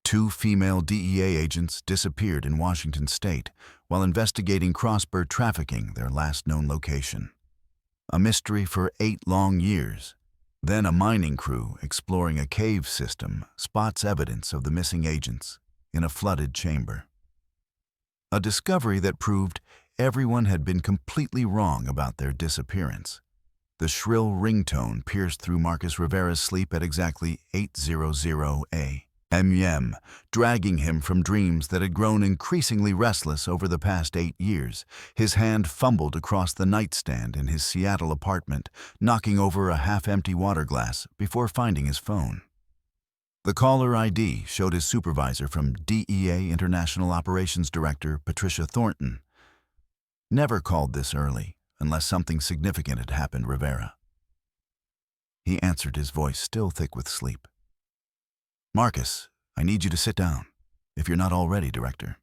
2 female DEA agents disappeared in Washington state while investigating cross-border trafficking, their last known location. A mystery for 8 long years. Then a mining crew exploring a cave system spots evidence of the missing agents in a flooded chamber. A discovery that proved everyone had been completely wrong about their disappearance. The shrill ringtone pierced through Marcus Rivera's sleep at exactly 8:00 a.m., dragging him from dreams that had grown increasingly restless over the past 8 years. His hand fumbled across the nightstand in his Seattle apartment, knocking over a half-empty water glass before finding his phone. The caller ID showed his supervisor from DEA International Operations Director Patricia Thornton. Never called this early, unless something significant had happened, Rivera. He answered, his voice still thick with sleep. "Marcus, I need you to sit down, if you're not already, Director."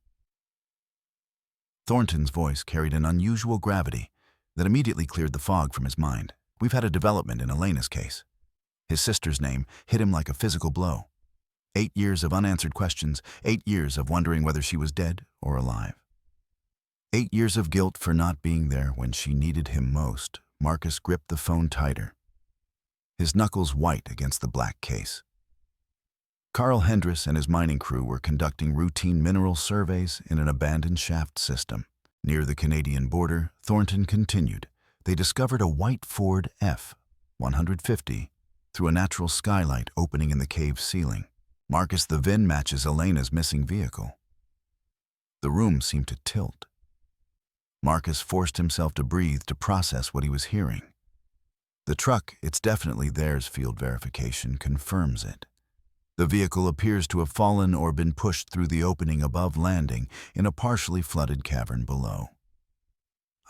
Thornton's voice carried an unusual gravity that immediately cleared the fog from his mind. "We've had a development in Elena's case." His sister's name hit him like a physical blow. 8 years of unanswered questions, 8 years of wondering whether she was dead or alive. 8 years of guilt for not being there when she needed him most. Marcus gripped the phone tighter, his knuckles white against the black case. Carl Hendris and his mining crew were conducting routine mineral surveys in an abandoned shaft system. Near the Canadian border, Thornton continued. They discovered a white Ford F-150 through a natural skylight opening in the cave ceiling. Marcus, the VIN matches Elena's missing vehicle. The room seemed to tilt. Marcus forced himself to breathe to process what he was hearing. The truck, "It's definitely theirs," field verification confirms it. The vehicle appears to have fallen or been pushed through the opening above landing in a partially flooded cavern below.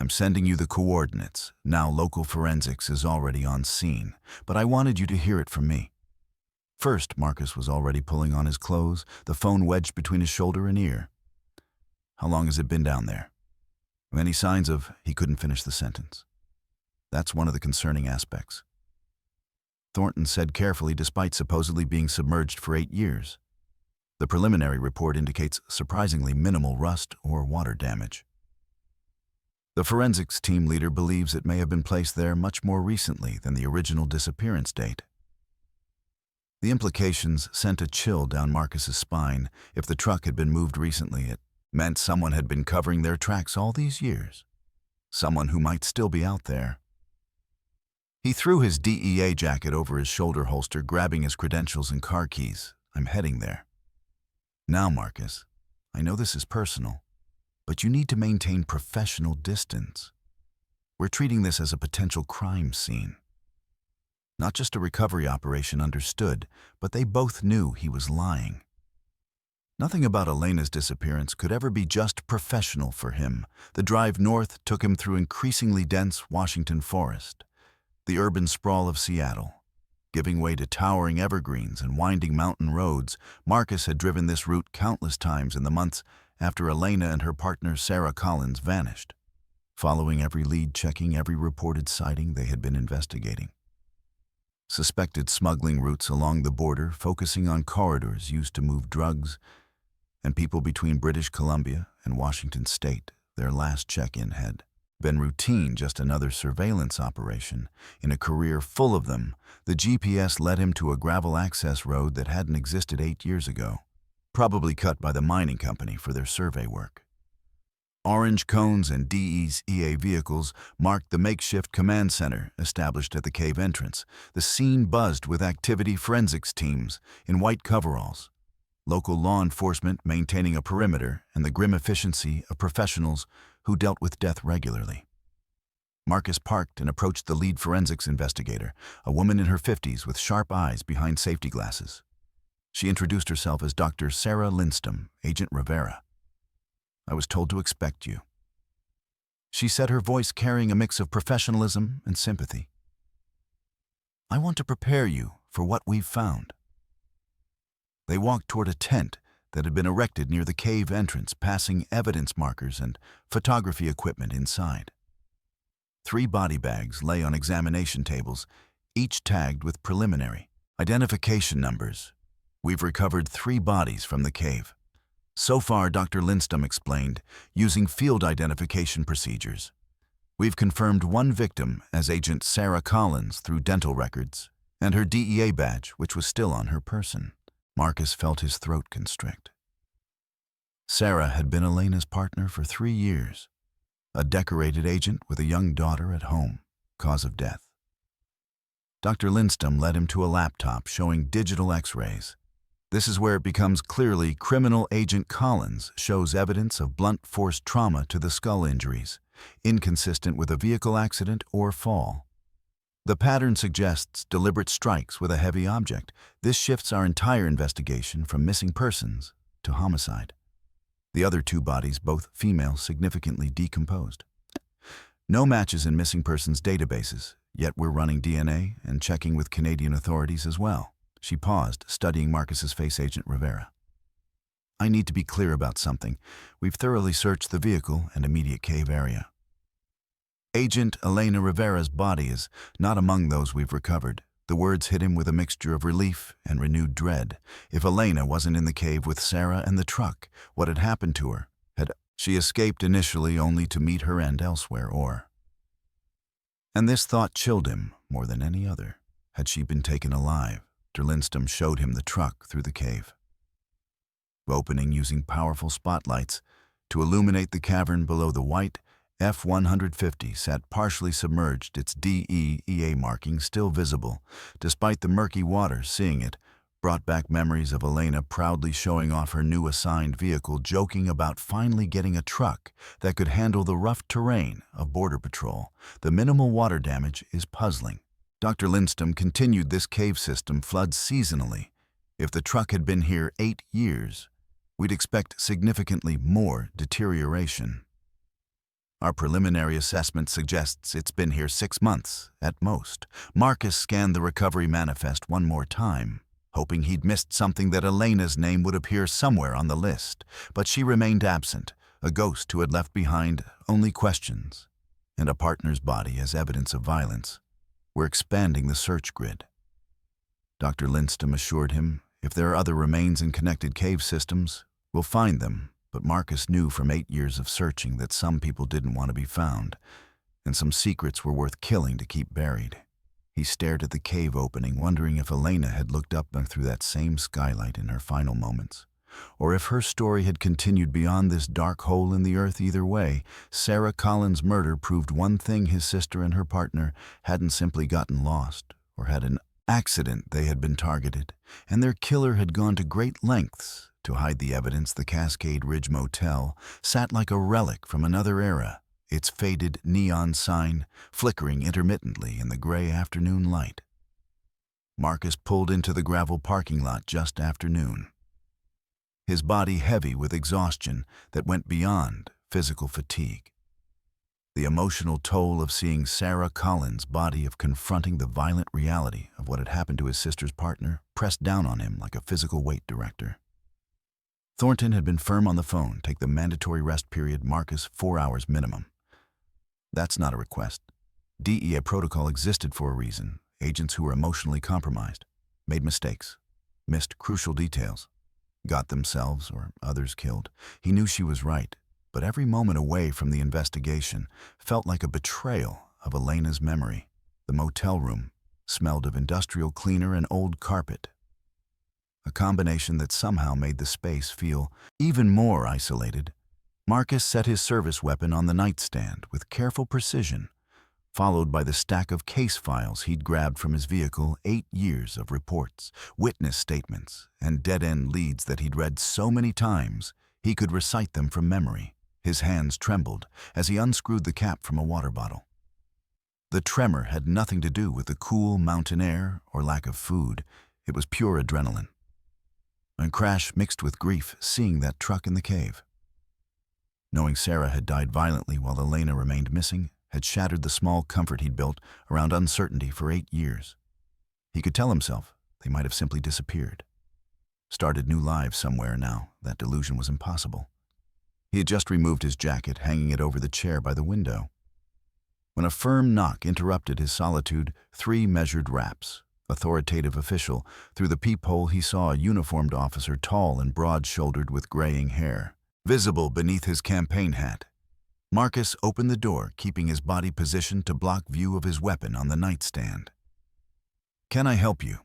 "I'm sending you the coordinates. Now local forensics is already on scene, but I wanted you to hear it from me." First, Marcus was already pulling on his clothes, the phone wedged between his shoulder and ear. "How long has it been down there?" Any signs of... He couldn't finish the sentence. That's one of the concerning aspects. Thornton said carefully, despite supposedly being submerged for 8 years. The preliminary report indicates surprisingly minimal rust or water damage. The forensics team leader believes it may have been placed there much more recently than the original disappearance date. The implications sent a chill down Marcus's spine. If the truck had been moved recently, it meant someone had been covering their tracks all these years. Someone who might still be out there. He threw his DEA jacket over his shoulder holster, grabbing his credentials and car keys. "I'm heading there." "Now, Marcus, I know this is personal, but you need to maintain professional distance. We're treating this as a potential crime scene. Not just a recovery operation, understood, but they both knew he was lying. Nothing about Elena's disappearance could ever be just professional for him. The drive north took him through increasingly dense Washington forest, the urban sprawl of Seattle. Giving way to towering evergreens and winding mountain roads, Marcus had driven this route countless times in the months after Elena and her partner Sarah Collins vanished, following every lead, checking every reported sighting they had been investigating. Suspected smuggling routes along the border, focusing on corridors used to move drugs, and people between British Columbia and Washington state. Their last check-in had been routine, just another surveillance operation. In a career full of them, the GPS led him to a gravel access road that hadn't existed 8 years ago, probably cut by the mining company for their survey work. Orange cones and DEA vehicles marked the makeshift command center established at the cave entrance. The scene buzzed with activity, forensics teams in white coveralls, local law enforcement maintaining a perimeter, and the grim efficiency of professionals who dealt with death regularly. Marcus parked and approached the lead forensics investigator, a woman in her 50s with sharp eyes behind safety glasses. She introduced herself as Dr. Sarah Lindstrom, Agent Rivera. "I was told to expect you," she said, her voice carrying a mix of professionalism and sympathy. "I want to prepare you for what we've found." They walked toward a tent that had been erected near the cave entrance, passing evidence markers and photography equipment inside. 3 body bags lay on examination tables, each tagged with preliminary identification numbers. We've recovered 3 bodies from the cave. So far, Dr. Lindstrom explained, using field identification procedures. We've confirmed 1 victim as Agent Sarah Collins through dental records, and her DEA badge, which was still on her person. Marcus felt his throat constrict. Sarah had been Elena's partner for 3 years, a decorated agent with a young daughter at home, cause of death. Dr. Lindstrom led him to a laptop showing digital x-rays. This is where it becomes clearly criminal agent Collins shows evidence of blunt force trauma to the skull injuries, inconsistent with a vehicle accident or fall. The pattern suggests deliberate strikes with a heavy object. This shifts our entire investigation from missing persons to homicide. The other 2 bodies, both female, significantly decomposed. No matches in missing persons databases, yet we're running DNA and checking with Canadian authorities as well. She paused, studying Marcus's face. Agent Rivera, I need to be clear about something. We've thoroughly searched the vehicle and immediate cave area. Agent Elena Rivera's body is not among those we've recovered. The words hit him with a mixture of relief and renewed dread. If Elena wasn't in the cave with Sarah and the truck, what had happened to her? Had she escaped initially only to meet her end elsewhere, or... And this thought chilled him more than any other. Had she been taken alive? Dr. Lindstrom showed him the truck through the cave, opening using powerful spotlights to illuminate the cavern below. The white F-150 sat partially submerged, its DEA marking still visible. Despite the murky water, seeing it brought back memories of Elena proudly showing off her new assigned vehicle, joking about finally getting a truck that could handle the rough terrain of Border Patrol. The minimal water damage is puzzling. Dr. Lindstrom continued, this cave system floods seasonally. If the truck had been here 8 years, we'd expect significantly more deterioration. Our preliminary assessment suggests it's been here 6 months, at most. Marcus scanned the recovery manifest one more time, hoping he'd missed something, that Elena's name would appear somewhere on the list. But she remained absent, a ghost who had left behind only questions and a partner's body as evidence of violence. We're expanding the search grid. Dr. Lindstrom assured him, if there are other remains in connected cave systems, we'll find them. But Marcus knew from 8 years of searching that some people didn't want to be found, and some secrets were worth killing to keep buried. He stared at the cave opening, wondering if Elena had looked up through that same skylight in her final moments, or if her story had continued beyond this dark hole in the earth. Either way, Sarah Collins' murder proved one thing: his sister and her partner hadn't simply gotten lost or had an accident. They had been targeted, and their killer had gone to great lengths to hide the evidence. The Cascade Ridge Motel sat like a relic from another era, its faded neon sign flickering intermittently in the gray afternoon light. Marcus pulled into the gravel parking lot just after noon, his body heavy with exhaustion that went beyond physical fatigue. The emotional toll of seeing Sarah Collins' body, of confronting the violent reality of what had happened to his sister's partner, pressed down on him like a physical weight director. Thornton had been firm on the phone. Take the mandatory rest period, Marcus, 4 hours minimum. That's not a request. DEA protocol existed for a reason. Agents who were emotionally compromised, made mistakes, missed crucial details, got themselves or others killed. He knew she was right, but every moment away from the investigation felt like a betrayal of Elena's memory. The motel room smelled of industrial cleaner and old carpet, a combination that somehow made the space feel even more isolated. Marcus set his service weapon on the nightstand with careful precision, followed by the stack of case files he'd grabbed from his vehicle. 8 years of reports, witness statements, and dead-end leads that he'd read so many times he could recite them from memory. His hands trembled as he unscrewed the cap from a water bottle. The tremor had nothing to do with the cool mountain air or lack of food. It was pure adrenaline. A crash mixed with grief, seeing that truck in the cave. Knowing Sarah had died violently while Elena remained missing had shattered the small comfort he'd built around uncertainty for 8 years. He could tell himself they might have simply disappeared, started new lives somewhere now. That delusion was impossible. He had just removed his jacket, hanging it over the chair by the window, when a firm knock interrupted his solitude. 3 measured raps, Authoritative official. Through the peephole he saw a uniformed officer, tall and broad-shouldered with graying hair, visible beneath his campaign hat. Marcus opened the door, keeping his body positioned to block view of his weapon on the nightstand. "Can I help you?"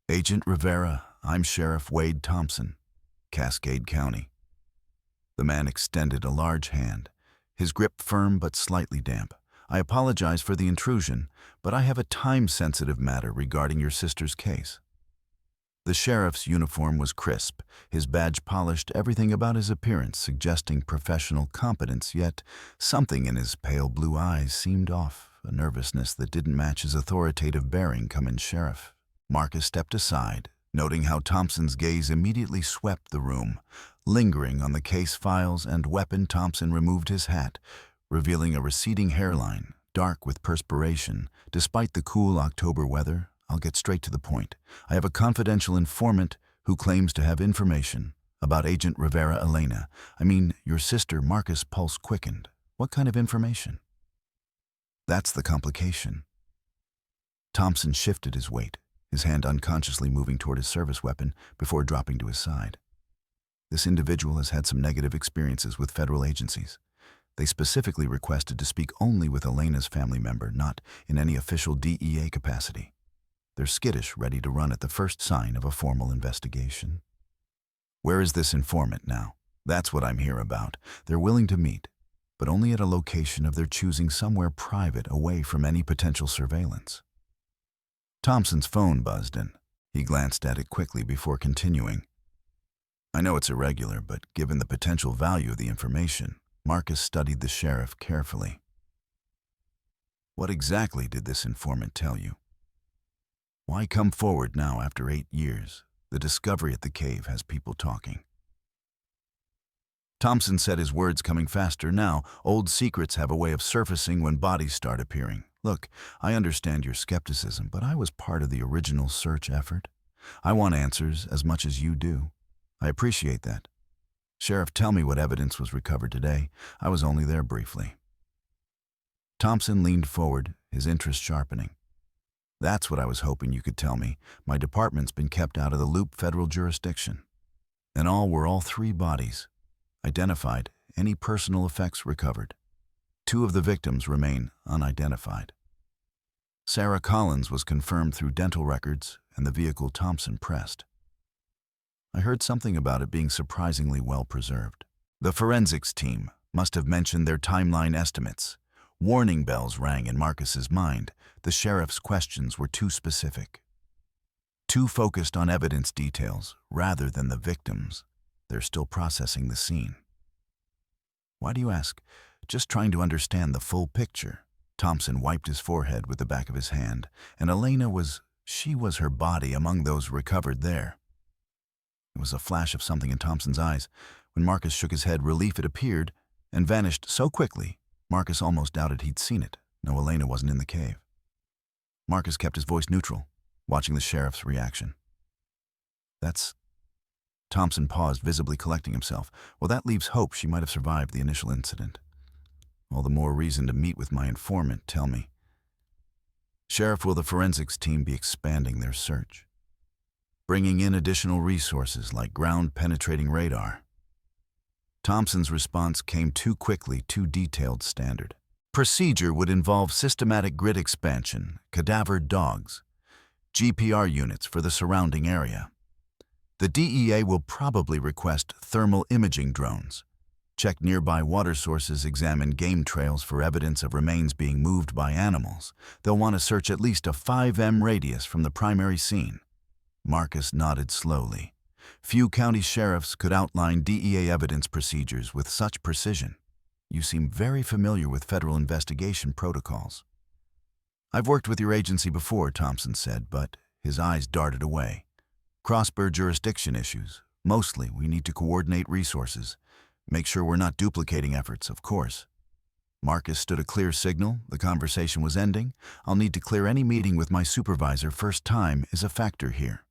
"Agent Rivera, I'm Sheriff Wade Thompson, Cascade County." The man extended a large hand, his grip firm but slightly damp. "I apologize for the intrusion, but I have a time-sensitive matter regarding your sister's case." The sheriff's uniform was crisp, his badge polished, everything about his appearance suggesting professional competence, yet something in his pale blue eyes seemed off, a nervousness that didn't match his authoritative bearing. "Come in, Sheriff." Marcus stepped aside, noting how Thompson's gaze immediately swept the room. Lingering on the case files and weapon, Thompson removed his hat, revealing a receding hairline, dark with perspiration. "Despite the cool October weather, I'll get straight to the point. I have a confidential informant who claims to have information about Agent Rivera Elena. I mean, your sister." Marcus' pulse quickened. "What kind of information?" "That's the complication." Thompson shifted his weight, his hand unconsciously moving toward his service weapon before dropping to his side. "This individual has had some negative experiences with federal agencies. They specifically requested to speak only with Elena's family member, not in any official DEA capacity. They're skittish, ready to run at the first sign of a formal investigation." "Where is this informant now?" "That's what I'm here about. They're willing to meet, but only at a location of their choosing, somewhere private, away from any potential surveillance." Thompson's phone buzzed in. He glanced at it quickly before continuing. "I know it's irregular, but given the potential value of the information," Marcus studied the sheriff carefully. "What exactly did this informant tell you? Why come forward now after 8 years? The discovery at the cave has people talking." Thompson said, his words coming faster now. "Old secrets have a way of surfacing when bodies start appearing. Look, I understand your skepticism, but I was part of the original search effort. I want answers as much as you do. I appreciate that. Sheriff, tell me what evidence was recovered today. I was only there briefly." Thompson leaned forward, his interest sharpening. "That's what I was hoping you could tell me. My department's been kept out of the loop federal jurisdiction. In all, were all 3 bodies identified, any personal effects recovered. 2 of the victims remain unidentified. Sarah Collins was confirmed through dental records and the vehicle Thompson pressed. I heard something about it being surprisingly well preserved. The forensics team must have mentioned their timeline estimates. Warning bells rang in Marcus's mind. The sheriff's questions were too specific, too focused on evidence details rather than the victims. They're still processing the scene. "Why do you ask?" "Just trying to understand the full picture." Thompson wiped his forehead with the back of his hand. "And Elena was her body among those recovered there." There was a flash of something in Thompson's eyes. When Marcus shook his head, relief, it appeared and vanished so quickly, Marcus almost doubted he'd seen it. No, Elena wasn't in the cave. Marcus kept his voice neutral, watching the sheriff's reaction. "That's..." Thompson paused, visibly collecting himself. "Well, that leaves hope she might have survived the initial incident. All the more reason to meet with my informant. Tell me, Sheriff, will the forensics team be expanding their search, bringing in additional resources like ground-penetrating radar?" Thompson's response came too quickly, too detailed, standard. "Procedure would involve systematic grid expansion, cadavered dogs, GPR units for the surrounding area. The DEA will probably request thermal imaging drones, check nearby water sources, examine game trails for evidence of remains being moved by animals. They'll want to search at least a 5 m radius from the primary scene." Marcus nodded slowly. Few county sheriffs could outline DEA evidence procedures with such precision. "You seem very familiar with federal investigation protocols." "I've worked with your agency before," Thompson said, but his eyes darted away. "Cross-border jurisdiction issues. Mostly, we need to coordinate resources. Make sure we're not duplicating efforts, of course." Marcus stood a clear signal. The conversation was ending. "I'll need to clear any meeting with my supervisor. First time is a factor here."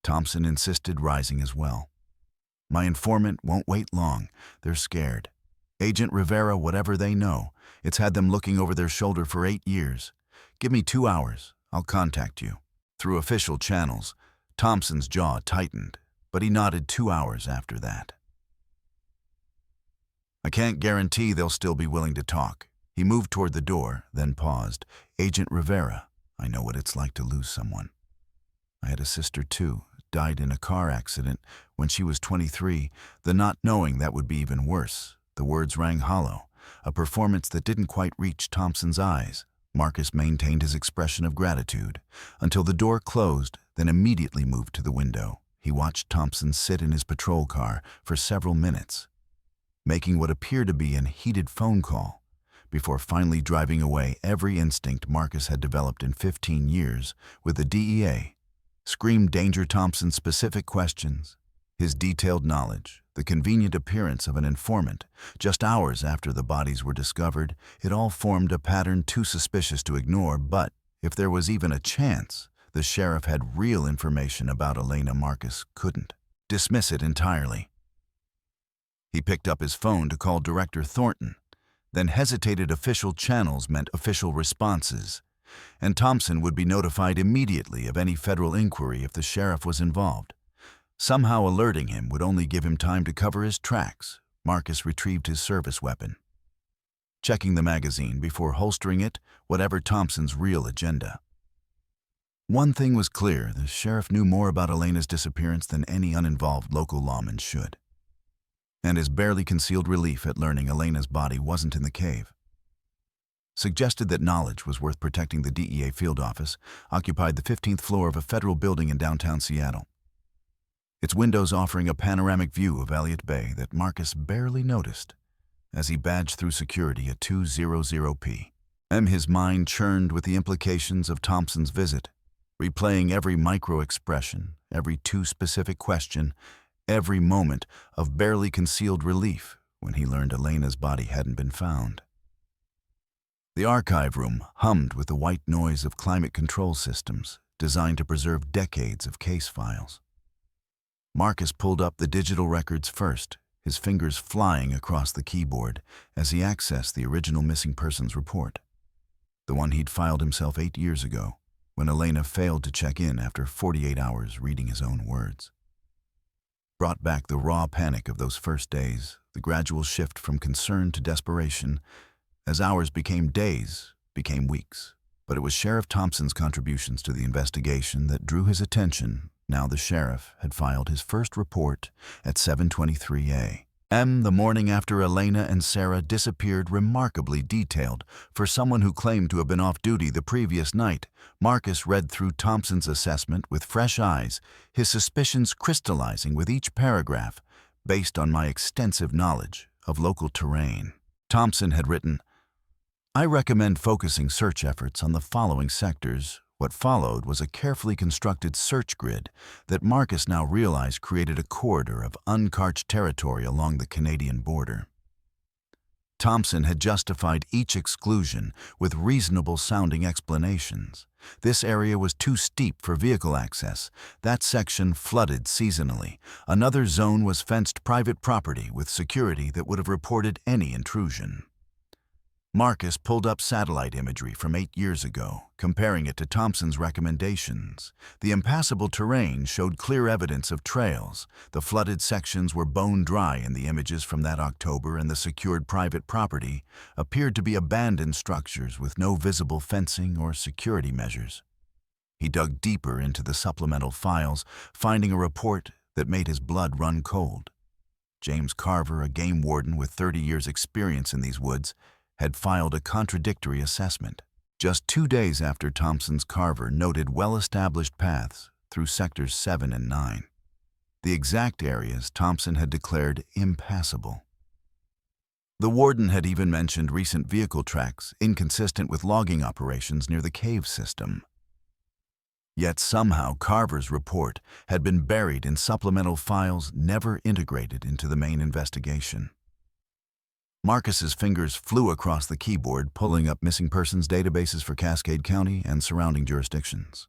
Thompson insisted, rising as well. "My informant won't wait long. They're scared. Agent Rivera, whatever they know, it's had them looking over their shoulder for 8 years. Give me 2 hours. I'll contact you. Through official channels, Thompson's jaw tightened, but he nodded 2 hours after that. I can't guarantee they'll still be willing to talk. He moved toward the door, then paused. Agent Rivera, I know what it's like to lose someone. I had a sister too, died in a car accident when she was 23, the not knowing that would be even worse. The words rang hollow, a performance that didn't quite reach Thompson's eyes. Marcus maintained his expression of gratitude until the door closed, then immediately moved to the window. He watched Thompson sit in his patrol car for several minutes, making what appeared to be a heated phone call, before finally driving away. Every instinct Marcus had developed in 15 years with the DEA screamed danger. Thompson's specific questions, his detailed knowledge, the convenient appearance of an informant just hours after the bodies were discovered, it all formed a pattern too suspicious to ignore. But if there was even a chance the sheriff had real information about Elena, Marcus couldn't dismiss it entirely. He picked up his phone to call Director Thornton, then hesitated. Official channels meant official responses, and Thompson would be notified immediately of any federal inquiry if the sheriff was involved. Somehow alerting him would only give him time to cover his tracks. Marcus retrieved his service weapon, checking the magazine before holstering it, whatever Thompson's real agenda. One thing was clear: the sheriff knew more about Elena's disappearance than any uninvolved local lawman should. And his barely concealed relief at learning Elena's body wasn't in the cave suggested that knowledge was worth protecting. The DEA field office occupied the 15th floor of a federal building in downtown Seattle, its windows offering a panoramic view of Elliott Bay that Marcus barely noticed as he badged through security at 200 p.m. His mind churned with the implications of Thompson's visit, replaying every micro-expression, every too-specific question, every moment of barely concealed relief when he learned Elena's body hadn't been found. The archive room hummed with the white noise of climate control systems designed to preserve decades of case files. Marcus pulled up the digital records first, his fingers flying across the keyboard as he accessed the original missing persons report, the one he'd filed himself 8 years ago when Elena failed to check in after 48 hours reading his own words. Brought back the raw panic of those first days, the gradual shift from concern to desperation. As hours became days, became weeks. But it was Sheriff Thompson's contributions to the investigation that drew his attention. Now the sheriff had filed his first report at 7:23 a.m. the morning after Elena and Sarah disappeared, remarkably detailed for someone who claimed to have been off duty the previous night. Marcus read through Thompson's assessment with fresh eyes, his suspicions crystallizing with each paragraph based on my extensive knowledge of local terrain. Thompson had written, "I recommend focusing search efforts on the following sectors." What followed was a carefully constructed search grid that Marcus now realized created a corridor of uncharted territory along the Canadian border. Thompson had justified each exclusion with reasonable-sounding explanations. This area was too steep for vehicle access. That section flooded seasonally. Another zone was fenced private property with security that would have reported any intrusion. Marcus pulled up satellite imagery from 8 years ago, comparing it to Thompson's recommendations. The impassable terrain showed clear evidence of trails. The flooded sections were bone dry in the images from that October, and the secured private property appeared to be abandoned structures with no visible fencing or security measures. He dug deeper into the supplemental files, finding a report that made his blood run cold. James Carver, a game warden with 30 years' experience in these woods, had filed a contradictory assessment. Just 2 days after Thompson's, Carver noted well-established paths through sectors 7 and 9. The exact areas Thompson had declared impassable. The warden had even mentioned recent vehicle tracks inconsistent with logging operations near the cave system. Yet somehow Carver's report had been buried in supplemental files never integrated into the main investigation. Marcus's fingers flew across the keyboard, pulling up missing persons databases for Cascade County and surrounding jurisdictions.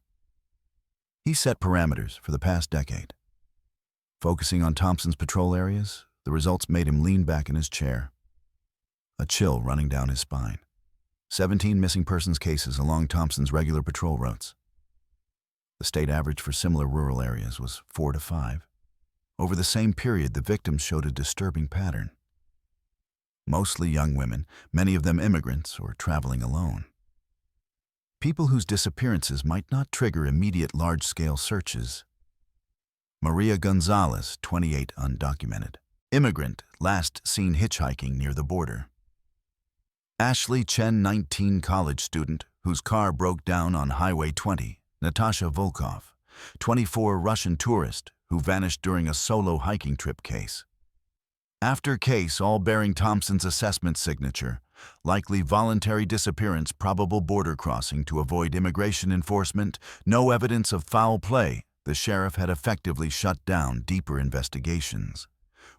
He set parameters for the past decade. Focusing on Thompson's patrol areas, the results made him lean back in his chair, a chill running down his spine. 17 missing persons cases along Thompson's regular patrol routes. The state average for similar rural areas was 4 to 5. Over the same period, the victims showed a disturbing pattern. Mostly young women, many of them immigrants or traveling alone. People whose disappearances might not trigger immediate large-scale searches. Maria Gonzalez, 28, undocumented. Immigrant, last seen hitchhiking near the border. Ashley Chen, 19, college student, whose car broke down on Highway 20. Natasha Volkov, 24, Russian tourist, who vanished during a solo hiking trip case. After case, all bearing Thompson's assessment signature. Likely voluntary disappearance, probable border crossing to avoid immigration enforcement, no evidence of foul play. The sheriff had effectively shut down deeper investigations.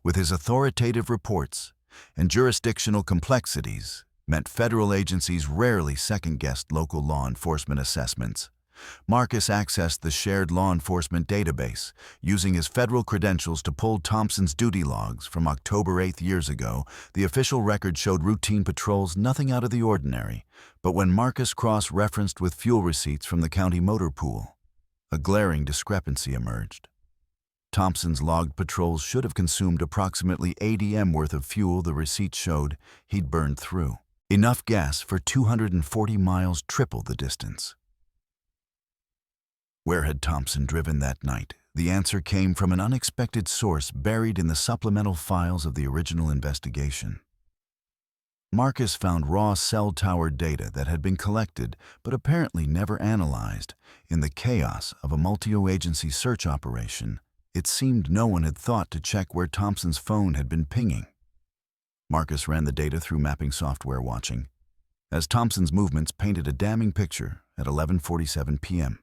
With his authoritative reports and jurisdictional complexities, meant federal agencies rarely second-guessed local law enforcement assessments. Marcus accessed the shared law enforcement database, using his federal credentials to pull Thompson's duty logs from October 8 years ago. The official record showed routine patrols, nothing out of the ordinary. But when Marcus cross-referenced with fuel receipts from the county motor pool, a glaring discrepancy emerged. Thompson's logged patrols should have consumed approximately 80 m worth of fuel. The receipts showed he'd burned through enough gas for 240 miles, triple the distance. Where had Thompson driven that night? The answer came from an unexpected source buried in the supplemental files of the original investigation. Marcus found raw cell tower data that had been collected but apparently never analyzed. In the chaos of a multi-agency search operation, it seemed no one had thought to check where Thompson's phone had been pinging. Marcus ran the data through mapping software, watching as Thompson's movements painted a damning picture at 11:47 p.m.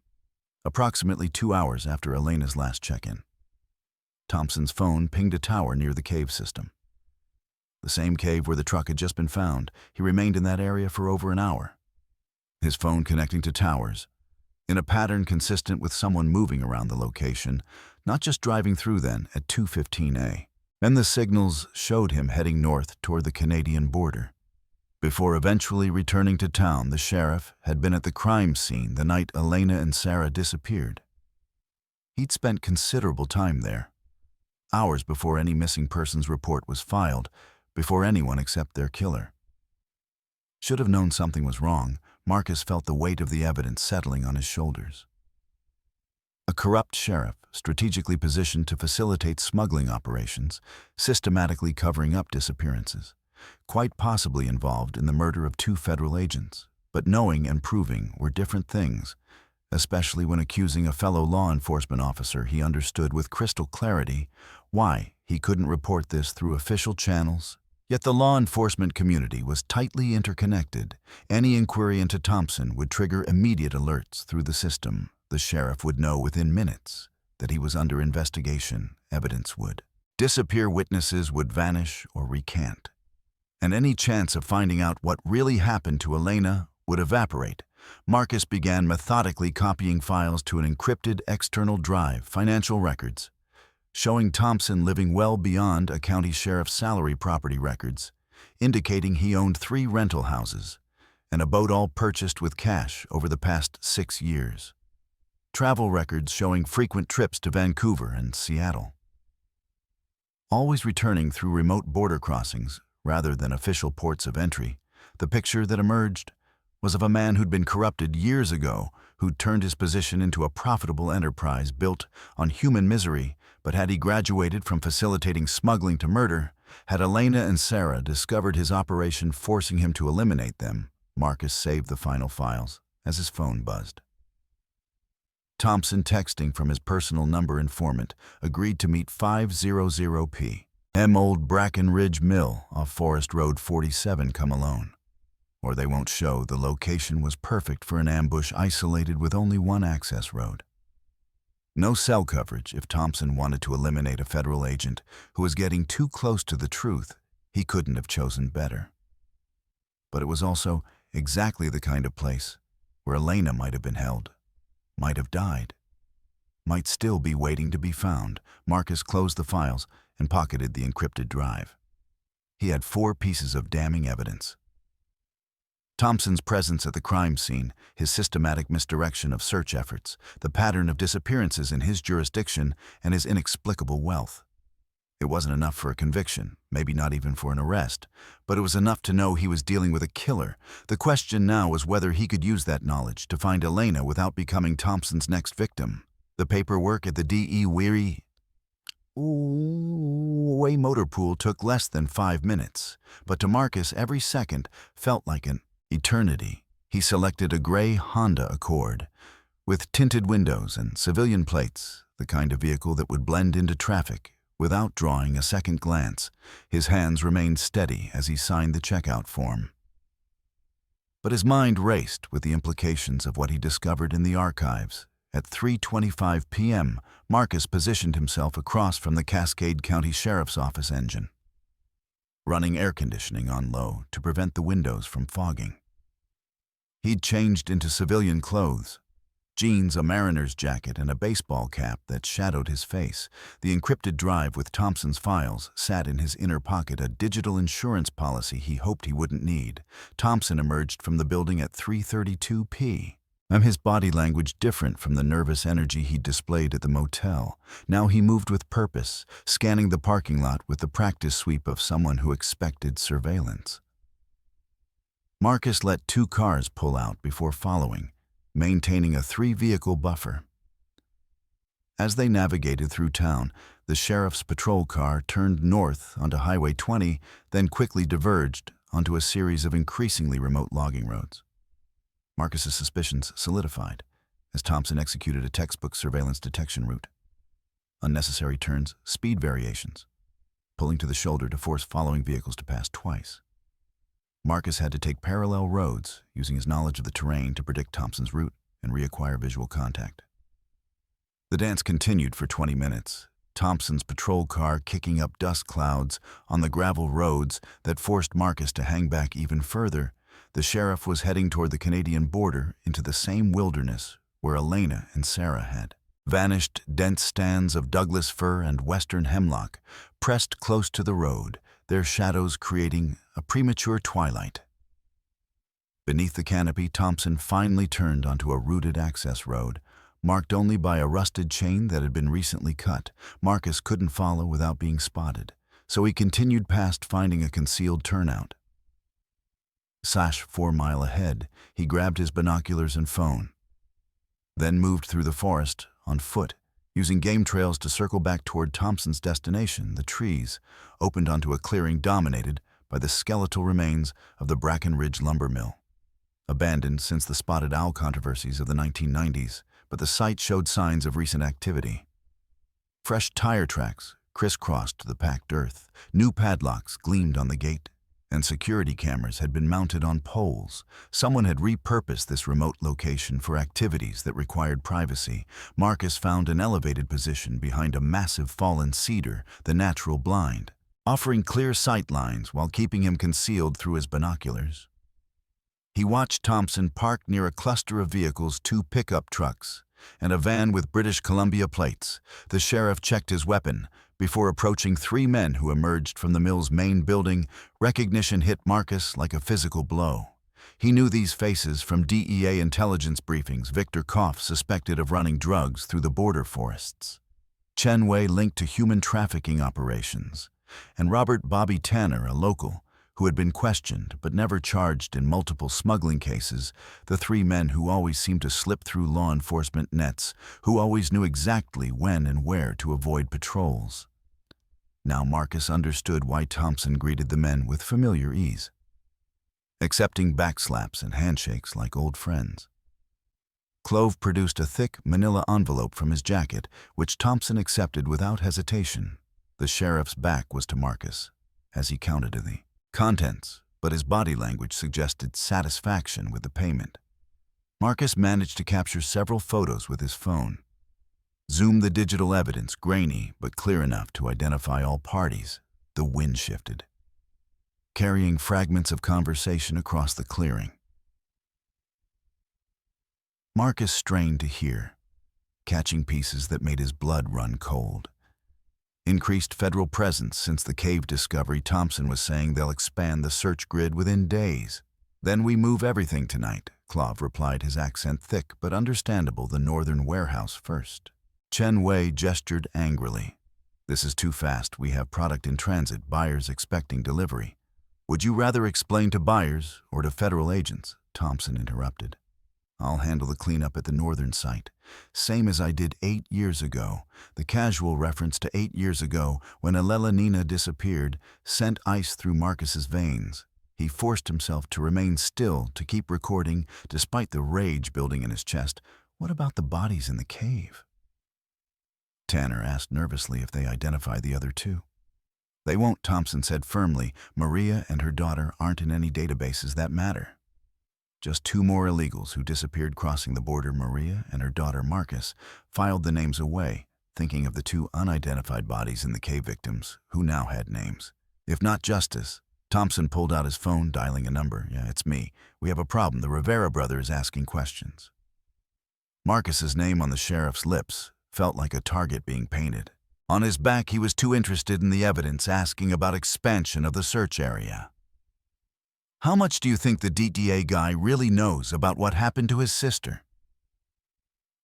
approximately 2 hours after Elena's last check-in. Thompson's phone pinged a tower near the cave system. The same cave where the truck had just been found. He remained in that area for over an hour, his phone connecting to towers, in a pattern consistent with someone moving around the location, not just driving through then at 2:15 a.m. Then the signals showed him heading north toward the Canadian border. Before eventually returning to town, the sheriff had been at the crime scene the night Elena and Sarah disappeared. He'd spent considerable time there, hours before any missing persons report was filed, before anyone except their killer. Should have known something was wrong. Marcus felt the weight of the evidence settling on his shoulders. A corrupt sheriff, strategically positioned to facilitate smuggling operations, systematically covering up disappearances, quite possibly involved in the murder of 2 federal agents. But knowing and proving were different things, especially when accusing a fellow law enforcement officer. He understood with crystal clarity why he couldn't report this through official channels. Yet the law enforcement community was tightly interconnected. Any inquiry into Thompson would trigger immediate alerts through the system. The sheriff would know within minutes that he was under investigation. Evidence would disappear, witnesses would vanish or recant, and any chance of finding out what really happened to Elena would evaporate. Marcus began methodically copying files to an encrypted external drive, financial records, showing Thompson living well beyond a county sheriff's salary, property records, indicating he owned 3 rental houses and a boat, all purchased with cash over the past 6 years. Travel records showing frequent trips to Vancouver and Seattle, always returning through remote border crossings rather than official ports of entry. The picture that emerged was of a man who'd been corrupted years ago, who'd turned his position into a profitable enterprise built on human misery. But had he graduated from facilitating smuggling to murder? Had Elena and Sarah discovered his operation, forcing him to eliminate them? Marcus saved the final files as his phone buzzed. Thompson, texting from his personal number informant, agreed to meet 500 p.m. Old Bracken Ridge Mill off Forest Road 47. Come alone, or they won't show. The location was perfect for an ambush, isolated with only one access road. No cell coverage. If Thompson wanted to eliminate a federal agent who was getting too close to the truth, he couldn't have chosen better. But it was also exactly the kind of place where Elena might have been held, might have died, might still be waiting to be found. Marcus closed the files and pocketed the encrypted drive. He had 4 pieces of damning evidence. Thompson's presence at the crime scene, his systematic misdirection of search efforts, the pattern of disappearances in his jurisdiction, and his inexplicable wealth. It wasn't enough for a conviction, maybe not even for an arrest, but it was enough to know he was dealing with a killer. The question now was whether he could use that knowledge to find Elena without becoming Thompson's next victim. The paperwork at the DEA motor pool took less than 5 minutes, but to Marcus every second felt like an eternity. He selected a gray Honda Accord with tinted windows and civilian plates, the kind of vehicle that would blend into traffic without drawing a second glance. His hands remained steady as he signed the checkout form. But his mind raced with the implications of what he discovered in the archives. At 3:25 p.m., Marcus positioned himself across from the Cascade County Sheriff's Office engine, running air conditioning on low to prevent the windows from fogging. He'd changed into civilian clothes, jeans, a mariner's jacket, and a baseball cap that shadowed his face. The encrypted drive with Thompson's files sat in his inner pocket, a digital insurance policy he hoped he wouldn't need. Thompson emerged from the building at 3:32 p.m. His body language different from the nervous energy he displayed at the motel. Now he moved with purpose, scanning the parking lot with the practice sweep of someone who expected surveillance. Marcus let 2 cars pull out before following, maintaining a 3-vehicle buffer. As they navigated through town, the sheriff's patrol car turned north onto Highway 20, then quickly diverged onto a series of increasingly remote logging roads. Marcus's suspicions solidified as Thompson executed a textbook surveillance detection route. Unnecessary turns, speed variations, pulling to the shoulder to force following vehicles to pass twice. Marcus had to take parallel roads, using his knowledge of the terrain to predict Thompson's route and reacquire visual contact. The dance continued for 20 minutes, Thompson's patrol car kicking up dust clouds on the gravel roads that forced Marcus to hang back even further. The sheriff was heading toward the Canadian border into the same wilderness where Elena and Sarah had vanished. Dense stands of Douglas fir and western hemlock pressed close to the road, their shadows creating a premature twilight. Beneath the canopy, Thompson finally turned onto a rooted access road, marked only by a rusted chain that had been recently cut. Marcus couldn't follow without being spotted, so he continued past, finding a concealed turnout. 4 miles ahead, he grabbed his binoculars and phone, then moved through the forest on foot, using game trails to circle back toward Thompson's destination. The trees opened onto a clearing dominated by the skeletal remains of the Bracken Ridge lumber mill, abandoned since the spotted owl controversies of the 1990s, but the site showed signs of recent activity. Fresh tire tracks crisscrossed the packed earth, new padlocks gleamed on the gate, and security cameras had been mounted on poles. Someone had repurposed this remote location for activities that required privacy. Marcus found an elevated position behind a massive fallen cedar, the natural blind, offering clear sight lines while keeping him concealed through his binoculars. He watched Thompson park near a cluster of vehicles, 2 pickup trucks, and a van with British Columbia plates. The sheriff checked his weapon before approaching 3 men who emerged from the mill's main building. Recognition hit Marcus like a physical blow. He knew these faces from DEA intelligence briefings. Victor Koff, suspected of running drugs through the border forests; Chen Wei, linked to human trafficking operations; and Robert Bobby Tanner, a local, who had been questioned but never charged in multiple smuggling cases. The 3 men who always seemed to slip through law enforcement nets, who always knew exactly when and where to avoid patrols. Now Marcus understood why Thompson greeted the men with familiar ease, accepting backslaps and handshakes like old friends. Clove produced a thick manila envelope from his jacket, which Thompson accepted without hesitation. The sheriff's back was to Marcus as he counted the contents, but his body language suggested satisfaction with the payment. Marcus managed to capture several photos with his phone. Zoomed the digital evidence, grainy but clear enough to identify all parties. The wind shifted, carrying fragments of conversation across the clearing. Marcus strained to hear, catching pieces that made his blood run cold. Increased federal presence since the cave discovery. Thompson was saying they'll expand the search grid within days. Then we move everything tonight, Claude replied, his accent thick but understandable, the northern warehouse first. Chen Wei gestured angrily. This is too fast. We have product in transit, buyers expecting delivery. Would you rather explain to buyers or to federal agents? Thompson interrupted. I'll handle the cleanup at the northern site. Same as I did 8 years ago. The casual reference to 8 years ago when Elelenina disappeared sent ice through Marcus's veins. He forced himself to remain still, to keep recording, despite the rage building in his chest. What about the bodies in the cave? Tanner asked nervously if they identify the other two. They won't, Thompson said firmly. Maria and her daughter aren't in any databases that matter. Just 2 more illegals who disappeared crossing the border. Maria and her daughter Marcus filed the names away, thinking of the 2 unidentified bodies in the cave victims, who now had names. If not justice. Thompson pulled out his phone, dialing a number. Yeah, it's me. We have a problem. The Rivera brother is asking questions. Marcus's name on the sheriff's lips felt like a target being painted. On his back, he was too interested in the evidence, asking about expansion of the search area. How much do you think the DEA guy really knows about what happened to his sister?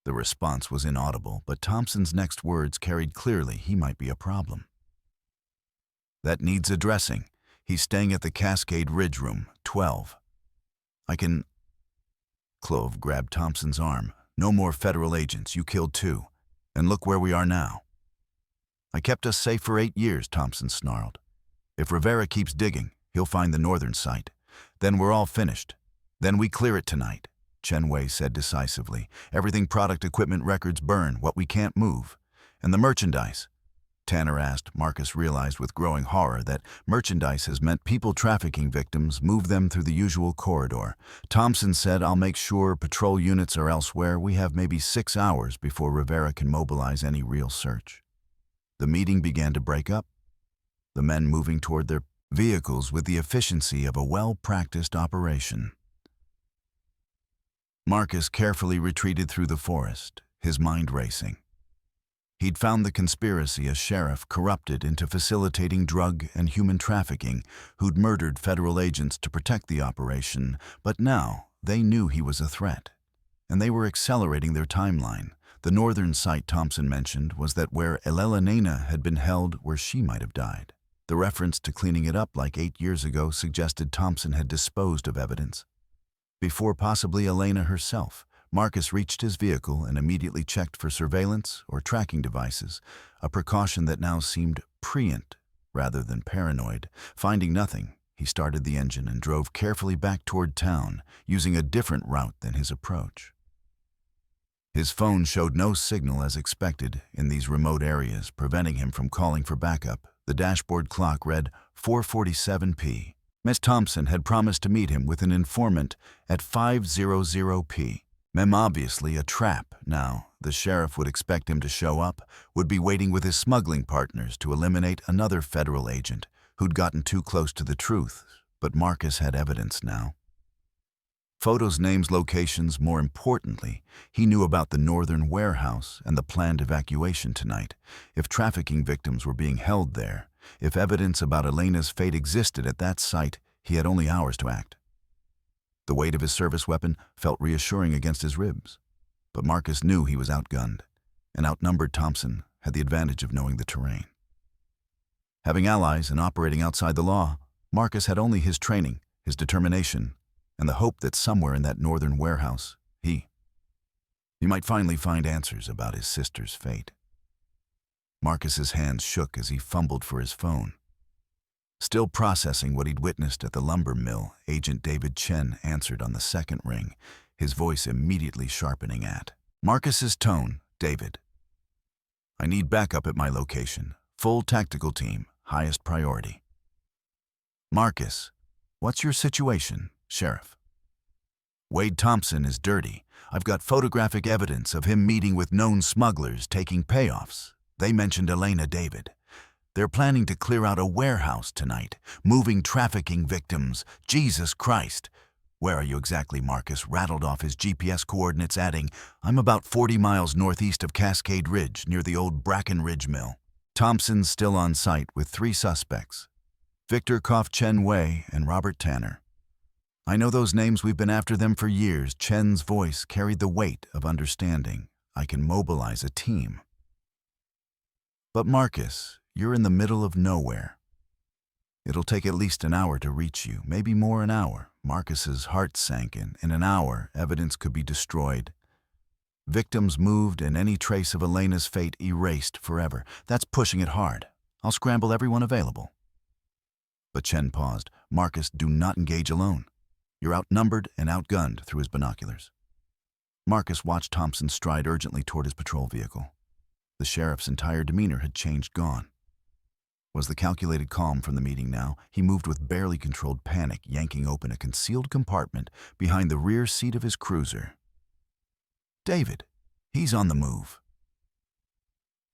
The response was inaudible, but Thompson's next words carried clearly he might be a problem. That needs addressing. He's staying at the Cascade Ridge Room, 12. I can... Clove grabbed Thompson's arm. No more federal agents. You killed 2. And look where we are now. I kept us safe for 8 years, Thompson snarled. If Rivera keeps digging, he'll find the northern site. Then we're all finished. Then we clear it tonight, Chen Wei said decisively. Everything, product, equipment, records, burn what we can't move. And the merchandise? Tanner asked. Marcus realized with growing horror that merchandise has meant people trafficking victims move them through the usual corridor. Thompson said, I'll make sure patrol units are elsewhere. We have maybe 6 hours before Rivera can mobilize any real search. The meeting began to break up, the men moving toward their vehicles with the efficiency of a well-practiced operation. Marcus carefully retreated through the forest, his mind racing. He'd found the conspiracy a sheriff corrupted into facilitating drug and human trafficking, who'd murdered federal agents to protect the operation, but now they knew he was a threat, and they were accelerating their timeline. The northern site Thompson mentioned was that where Elelenina had been held, where she might have died. The reference to cleaning it up like 8 years ago suggested Thompson had disposed of evidence. Before possibly Elena herself, Marcus reached his vehicle and immediately checked for surveillance or tracking devices, a precaution that now seemed prescient rather than paranoid. Finding nothing, he started the engine and drove carefully back toward town, using a different route than his approach. His phone showed no signal as expected in these remote areas, preventing him from calling for backup. The dashboard clock read 4:47 p. Miss Thompson had promised to meet him with an informant at 5:00 p. Obviously a trap. Now, the sheriff would expect him to show up, would be waiting with his smuggling partners to eliminate another federal agent who'd gotten too close to the truth. But Marcus had evidence now. Photos, names, locations. More importantly, he knew about the northern warehouse and the planned evacuation tonight. If trafficking victims were being held there, if evidence about Elena's fate existed at that site, he had only hours to act. The weight of his service weapon felt reassuring against his ribs, but Marcus knew he was outgunned, and outnumbered. Thompson had the advantage of knowing the terrain. Having allies and operating outside the law, Marcus had only his training, his determination, and the hope that somewhere in that northern warehouse, he might finally find answers about his sister's fate. Marcus's hands shook as he fumbled for his phone. Still processing what he'd witnessed at the lumber mill, Agent David Chen answered on the second ring, his voice immediately sharpening at Marcus's tone. David, I need backup at my location. Full tactical team, highest priority. Marcus, what's your situation, Sheriff? Wade Thompson is dirty. I've got photographic evidence of him meeting with known smugglers taking payoffs. They mentioned Elena. David, they're planning to clear out a warehouse tonight, moving trafficking victims. Jesus Christ. Where are you exactly? Marcus rattled off his GPS coordinates, adding, I'm about 40 miles northeast of Cascade Ridge, near the old Bracken Ridge Mill. Thompson's still on site with 3 suspects, Victor Koff, Chen Wei, and Robert Tanner. I know those names, we've been after them for years. Chen's voice carried the weight of understanding. I can mobilize a team. But Marcus, you're in the middle of nowhere. It'll take at least an hour to reach you, maybe more an hour. Marcus's heart sank in. In an hour, evidence could be destroyed. Victims moved and any trace of Elena's fate erased forever. That's pushing it hard. I'll scramble everyone available. But Chen paused. Marcus, do not engage alone. You're outnumbered and outgunned through his binoculars. Marcus watched Thompson stride urgently toward his patrol vehicle. The sheriff's entire demeanor had changed, gone. Was the calculated calm from the meeting now? He moved with barely controlled panic, yanking open a concealed compartment behind the rear seat of his cruiser. David, he's on the move.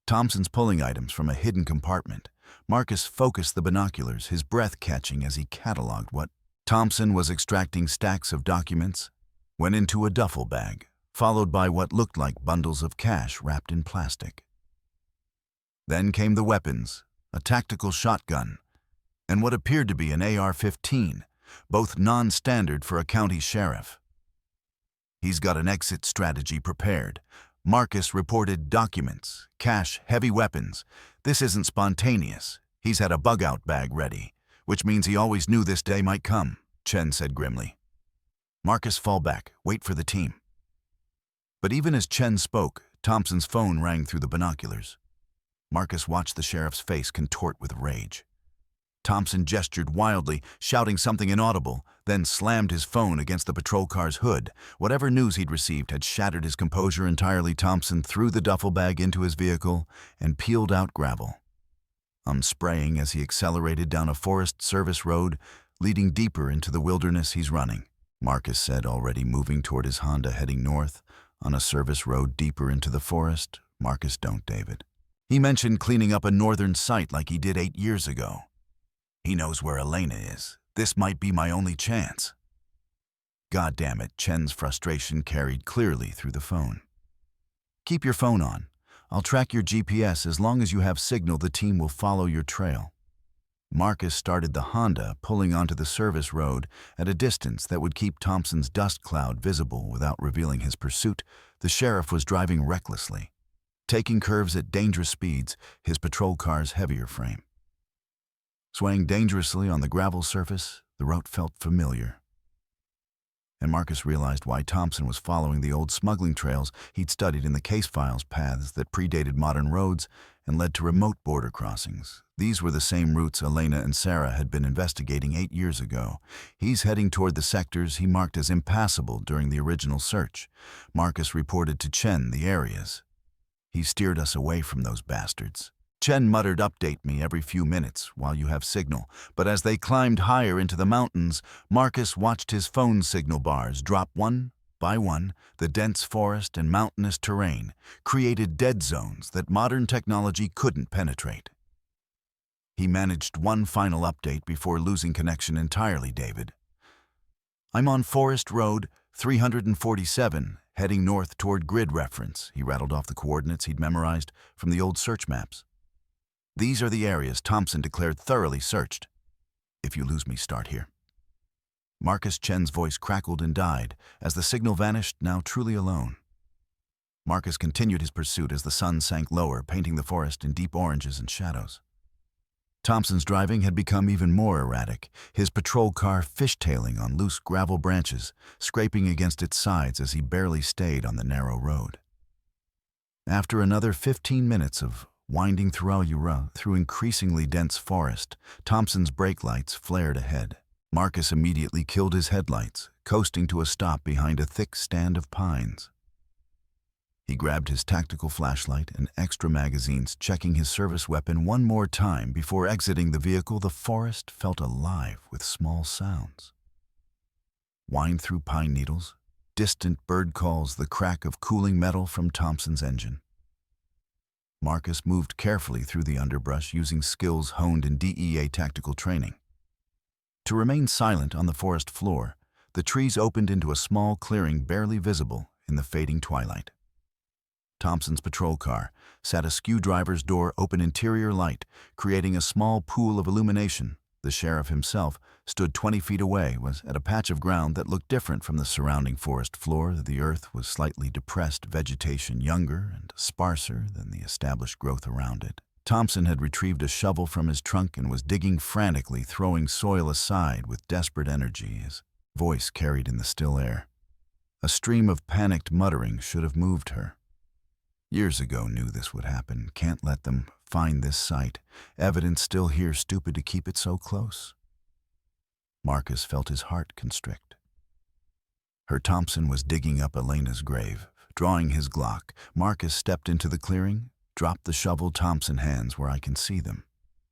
Thompson's pulling items from a hidden compartment. Marcus focused the binoculars, his breath catching as he cataloged what Thompson was extracting. Stacks of documents went into a duffel bag, followed by what looked like bundles of cash wrapped in plastic. Then came the weapons, a tactical shotgun, and what appeared to be an AR-15, both non-standard for a county sheriff. He's got an exit strategy prepared. Marcus reported documents, cash, heavy weapons. This isn't spontaneous. He's had a bug-out bag ready, which means he always knew this day might come, Chen said grimly. Marcus, fall back. Wait for the team. But even as Chen spoke, Thompson's phone rang through the binoculars. Marcus watched the sheriff's face contort with rage. Thompson gestured wildly, shouting something inaudible, then slammed his phone against the patrol car's hood. Whatever news he'd received had shattered his composure entirely. Thompson threw the duffel bag into his vehicle and peeled out gravel, spraying as he accelerated down a Forest Service road leading deeper into the wilderness. He's running, Marcus said, already moving toward his Honda heading north on a service road deeper into the forest. Marcus, don't, David. He mentioned cleaning up a northern site like he did 8 years ago. He knows where Elena is. This might be my only chance. God damn it, Chen's frustration carried clearly through the phone. Keep your phone on. I'll track your GPS. As long as you have signal, the team will follow your trail. Marcus started the Honda, pulling onto the service road at a distance that would keep Thompson's dust cloud visible without revealing his pursuit. The sheriff was driving recklessly, taking curves at dangerous speeds, his patrol car's heavier frame swaying dangerously on the gravel surface. The route felt familiar. And Marcus realized why Thompson was following the old smuggling trails he'd studied in the case files, paths that predated modern roads and led to remote border crossings. These were the same routes Elena and Sarah had been investigating 8 years ago. He's heading toward the sectors he marked as impassable during the original search. Marcus reported to Chen the areas. He steered us away from those bastards. Chen muttered, update me every few minutes while you have signal. But as they climbed higher into the mountains, Marcus watched his phone signal bars drop one by one. The dense forest and mountainous terrain created dead zones that modern technology couldn't penetrate. He managed one final update before losing connection entirely. David, I'm on Forest Road 347, heading north toward grid reference. He rattled off the coordinates he'd memorized from the old search maps. These are the areas Thompson declared thoroughly searched. If you lose me, start here. Marcus. Chen's voice crackled and died as the signal vanished, now truly alone. Marcus continued his pursuit as the sun sank lower, painting the forest in deep oranges and shadows. Thompson's driving had become even more erratic, his patrol car fishtailing on loose gravel branches, scraping against its sides as he barely stayed on the narrow road. After another 15 minutes of winding through increasingly dense forest, Thompson's brake lights flared ahead. Marcus immediately killed his headlights, coasting to a stop behind a thick stand of pines. He grabbed his tactical flashlight and extra magazines, checking his service weapon one more time before exiting the vehicle. The forest felt alive with small sounds. Whined through pine needles, distant bird calls, the crack of cooling metal from Thompson's engine. Marcus moved carefully through the underbrush, using skills honed in DEA tactical training. To remain silent on the forest floor, the trees opened into a small clearing barely visible in the fading twilight. Thompson's patrol car sat a skew driver's door open, interior light creating a small pool of illumination. The sheriff himself stood 20 feet away, was at a patch of ground that looked different from the surrounding forest floor. The earth was slightly depressed, vegetation younger and sparser than the established growth around it. Thompson had retrieved a shovel from his trunk and was digging frantically, throwing soil aside with desperate energy, his voice carried in the still air. A stream of panicked muttering should have moved her. Years ago knew this would happen. Can't let them find this site. Evidence still here, stupid to keep it so close. Marcus felt his heart constrict. Her Thompson was digging up Elena's grave. Drawing his Glock, Marcus stepped into the clearing, dropped the shovel. Thompson hands where I can see them.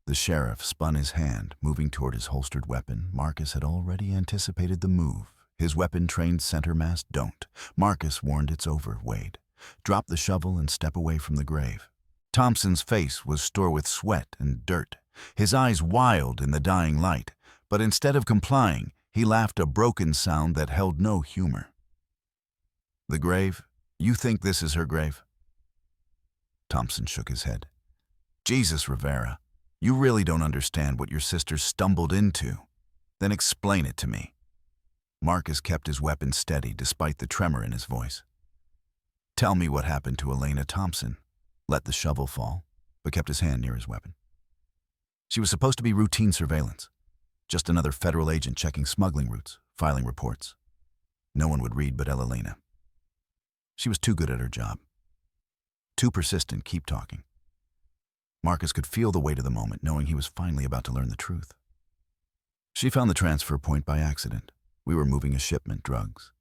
The sheriff spun his hand, moving toward his holstered weapon. Marcus had already anticipated the move. His weapon-trained center mass don't. Marcus warned, it's over, Wade. Drop the shovel and step away from the grave. Thompson's face was store with sweat and dirt, his eyes wild in the dying light, but instead of complying, he laughed a broken sound that held no humor. The grave? You think this is her grave? Thompson shook his head. Jesus, Rivera, you really don't understand what your sister stumbled into. Then explain it to me. Marcus kept his weapon steady despite the tremor in his voice. Tell me what happened to Elena Thompson. Let the shovel fall, but kept his hand near his weapon. She was supposed to be routine surveillance. Just another federal agent checking smuggling routes, filing reports. No one would read but Elena. She was too good at her job. Too persistent, keep talking. Marcus could feel the weight of the moment, knowing he was finally about to learn the truth. She found the transfer point by accident. We were moving a shipment, drugs.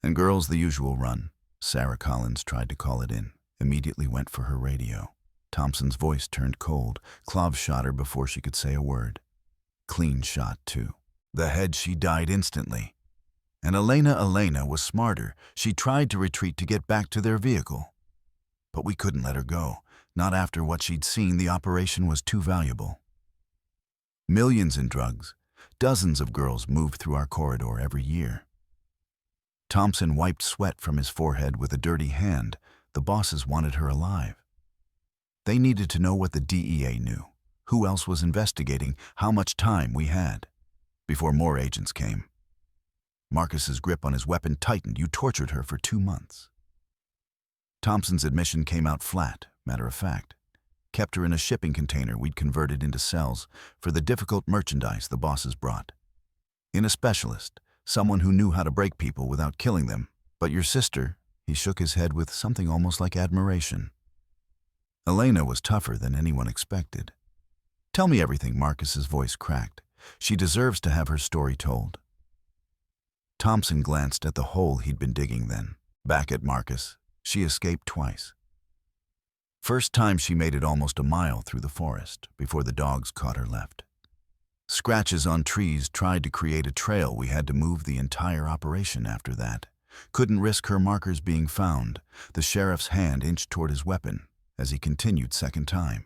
And girls, the usual run. Sarah Collins tried to call it in, immediately went for her radio. Thompson's voice turned cold. Clove shot her before she could say a word. Clean shot, too. The head, she died instantly. And Elena was smarter. She tried to retreat to get back to their vehicle. But we couldn't let her go. Not after what she'd seen. The operation was too valuable. Millions in drugs. Dozens of girls moved through our corridor every year. Thompson wiped sweat from his forehead with a dirty hand. The bosses wanted her alive. They needed to know what the DEA knew, who else was investigating, how much time we had, before more agents came. Marcus's grip on his weapon tightened. You tortured her for 2 months. Thompson's admission came out flat, matter of fact. Kept her in a shipping container we'd converted into cells for the difficult merchandise the bosses brought. In a specialist, someone who knew how to break people without killing them. But your sister, he shook his head with something almost like admiration. Elena was tougher than anyone expected. Tell me everything, Marcus's voice cracked. She deserves to have her story told. Thompson glanced at the hole he'd been digging then. Back at Marcus, she escaped twice. First time she made it almost a mile through the forest before the dogs caught her left. Scratches on trees tried to create a trail. We had to move the entire operation after that. Couldn't risk her markers being found. The sheriff's hand inched toward his weapon as he continued second time.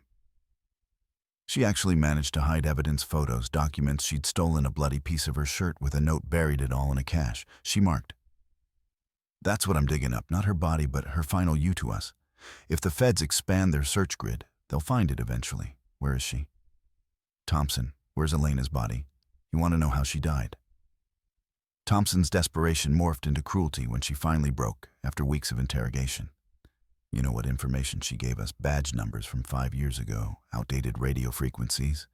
She actually managed to hide evidence, photos, documents. She'd stolen a bloody piece of her shirt with a note, buried it all in a cache. She marked. That's what I'm digging up, not her body, but her final you to us. If the feds expand their search grid, they'll find it eventually. Where is she? Thompson, where's Elena's body? You want to know how she died? Thompson's desperation morphed into cruelty when she finally broke after weeks of interrogation. You know what information she gave us? Badge numbers from 5 years ago, outdated radio frequencies,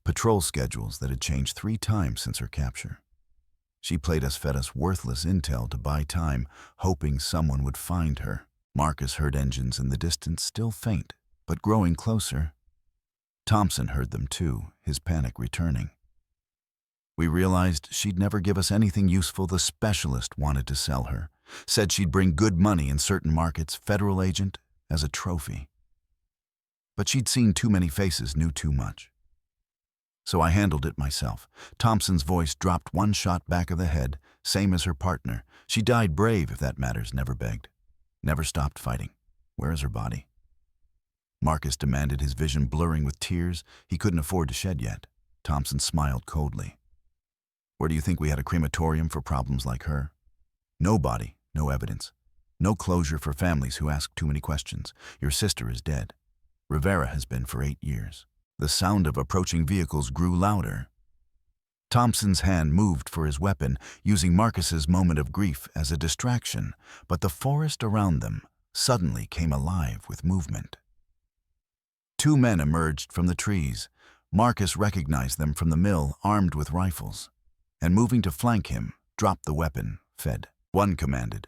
patrol schedules that had changed 3 times since her capture. She fed us worthless intel to buy time, hoping someone would find her. Marcus heard engines in the distance, still faint, but growing closer. Thompson heard them too, his panic returning. We realized she'd never give us anything useful. The specialist wanted to sell her. Said she'd bring good money in certain markets, federal agent, as a trophy. But she'd seen too many faces, knew too much. So I handled it myself. Thompson's voice dropped 1 shot back of the head, same as her partner. She died brave, if that matters, never begged. Never stopped fighting. Where is her body? Marcus demanded, his vision blurring with tears he couldn't afford to shed yet. Thompson smiled coldly. Where do you think we had a crematorium for problems like her? No body, no evidence. No closure for families who ask too many questions. Your sister is dead. Rivera has been for 8 years. The sound of approaching vehicles grew louder. Thompson's hand moved for his weapon, using Marcus's moment of grief as a distraction, but the forest around them suddenly came alive with movement. Two men emerged from the trees. Marcus recognized them from the mill, armed with rifles, and moving to flank him, dropped the weapon, fed. One commanded.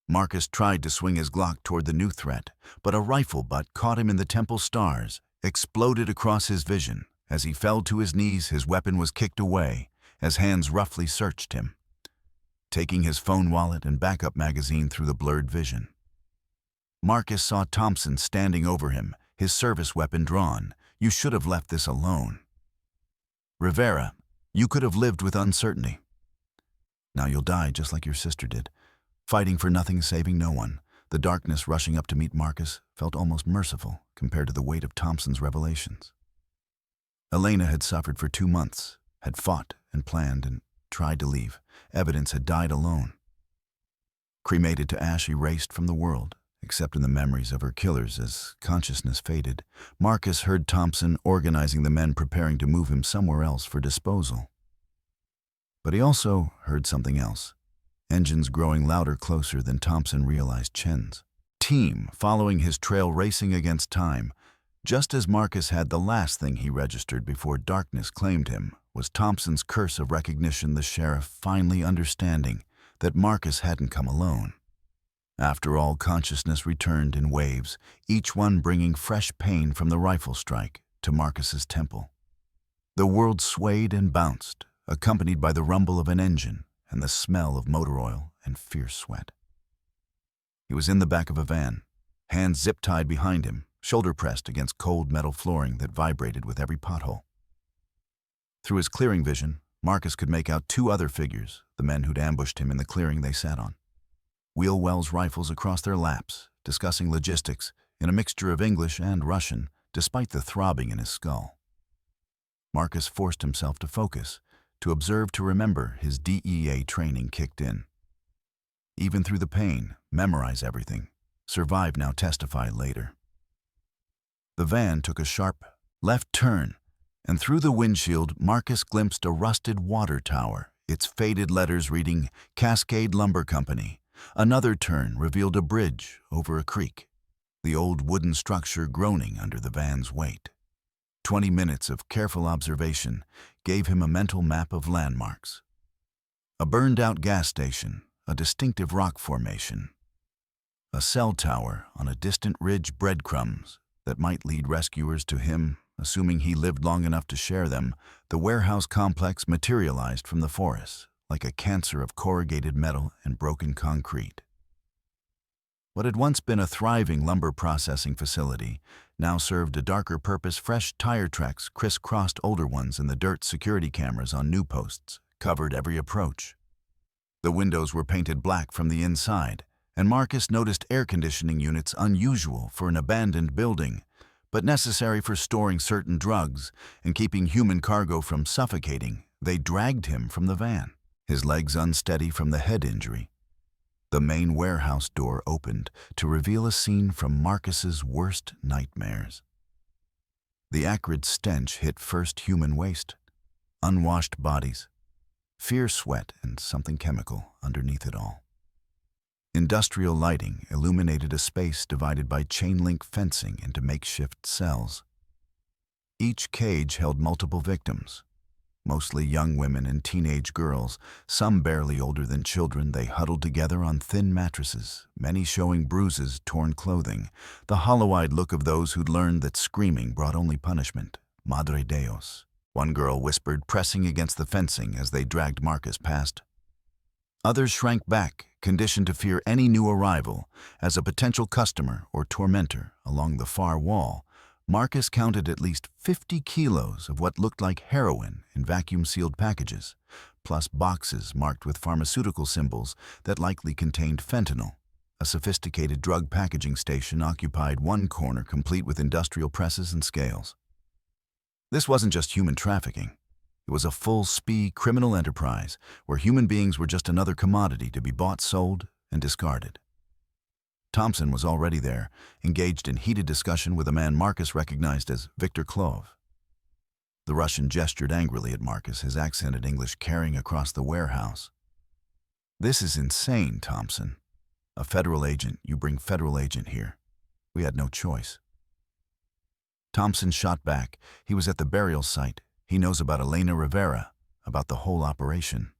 Marcus tried to swing his Glock toward the new threat, but a rifle butt caught him in the temple stars, exploded across his vision. As he fell to his knees, his weapon was kicked away, as hands roughly searched him, taking his phone wallet and backup magazine through the blurred vision. Marcus saw Thompson standing over him, his service weapon drawn. "You should have left this alone. Rivera, you could have lived with uncertainty. Now you'll die just like your sister did, fighting for nothing, saving no one." The darkness rushing up to meet Marcus felt almost merciful compared to the weight of Thompson's revelations. Elena had suffered for 2 months, had fought and planned and tried to leave. Evidence had died alone. Cremated to ash, erased from the world, except in the memories of her killers as consciousness faded. Marcus heard Thompson organizing the men preparing to move him somewhere else for disposal. But he also heard something else. Engines growing louder closer than Thompson realized Chen's team following his trail, racing against time. Just as Marcus had, the last thing he registered before darkness claimed him was Thompson's curse of recognition, the sheriff finally understanding that Marcus hadn't come alone. After all, consciousness returned in waves, each one bringing fresh pain from the rifle strike to Marcus's temple. The world swayed and bounced, accompanied by the rumble of an engine and the smell of motor oil and fierce sweat. He was in the back of a van, hands zip-tied behind him, shoulder pressed against cold metal flooring that vibrated with every pothole. Through his clearing vision, Marcus could make out 2 other figures, the men who'd ambushed him in the clearing they sat on. Wheelwell's rifles across their laps, discussing logistics in a mixture of English and Russian, despite the throbbing in his skull. Marcus forced himself to focus, to observe, to remember. His DEA training kicked in. Even through the pain, memorize everything. Survive now, testify later. The van took a sharp left turn, and through the windshield, Marcus glimpsed a rusted water tower, its faded letters reading Cascade Lumber Company. Another turn revealed a bridge over a creek, the old wooden structure groaning under the van's weight. 20 minutes of careful observation gave him a mental map of landmarks. A burned-out gas station, a distinctive rock formation, a cell tower on a distant ridge, breadcrumbs that might lead rescuers to him, assuming he lived long enough to share them. The warehouse complex materialized from the forest, like a cancer of corrugated metal and broken concrete. What had once been a thriving lumber processing facility now served a darker purpose. Fresh tire tracks crisscrossed older ones, and the dirt security cameras on new posts covered every approach. The windows were painted black from the inside, and Marcus noticed air conditioning units, unusual for an abandoned building, but necessary for storing certain drugs and keeping human cargo from suffocating. They dragged him from the van, his legs unsteady from the head injury. The main warehouse door opened to reveal a scene from Marcus's worst nightmares. The acrid stench hit first: human waste, unwashed bodies, fierce sweat, and something chemical underneath it all. Industrial lighting illuminated a space divided by chain-link fencing into makeshift cells. Each cage held multiple victims, mostly young women and teenage girls, some barely older than children. They huddled together on thin mattresses, many showing bruises, torn clothing, the hollow-eyed look of those who'd learned that screaming brought only punishment. Madre Dios, one girl whispered, pressing against the fencing as they dragged Marcus past. Others shrank back, conditioned to fear any new arrival as a potential customer or tormentor. Along the far wall, Marcus counted at least 50 kilos of what looked like heroin in vacuum-sealed packages, plus boxes marked with pharmaceutical symbols that likely contained fentanyl. A sophisticated drug packaging station occupied one corner, complete with industrial presses and scales. This wasn't just human trafficking. It was a full-spee criminal enterprise where human beings were just another commodity to be bought, sold, and discarded. Thompson was already there, engaged in heated discussion with a man Marcus recognized as Victor Clove. The Russian gestured angrily at Marcus, his accented English carrying across the warehouse. "This is insane, Thompson. A federal agent, you bring federal agent here. We had no choice." Thompson shot back. He was at the burial site. He knows about Elena Rivera, about the whole operation.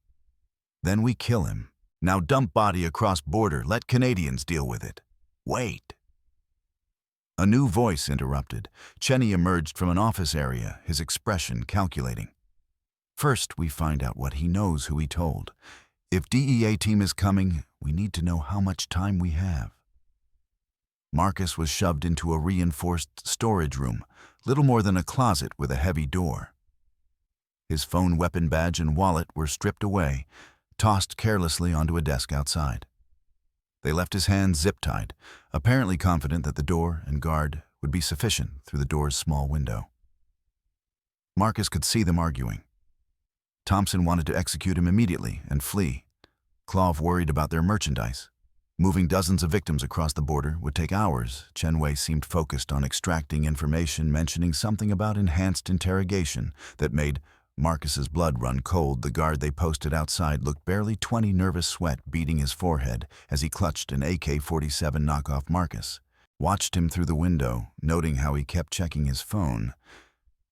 "Then we kill him. Now dump body across border. Let Canadians deal with it." "Wait." A new voice interrupted. Cheney emerged from an office area, his expression calculating. "First, we find out what he knows who he told. If DEA team is coming, we need to know how much time we have." Marcus was shoved into a reinforced storage room, little more than a closet with a heavy door. His phone, weapon badge, and wallet were stripped away, tossed carelessly onto a desk outside. They left his hands zip-tied, apparently confident that the door and guard would be sufficient through the door's small window. Marcus could see them arguing. Thompson wanted to execute him immediately and flee. Clove worried about their merchandise. Moving dozens of victims across the border would take hours. Chenwei seemed focused on extracting information, mentioning something about enhanced interrogation that made Marcus's blood run cold. The guard they posted outside looked barely 20, nervous sweat beading his forehead as he clutched an AK-47 knockoff. Marcus watched him through the window, noting how he kept checking his phone,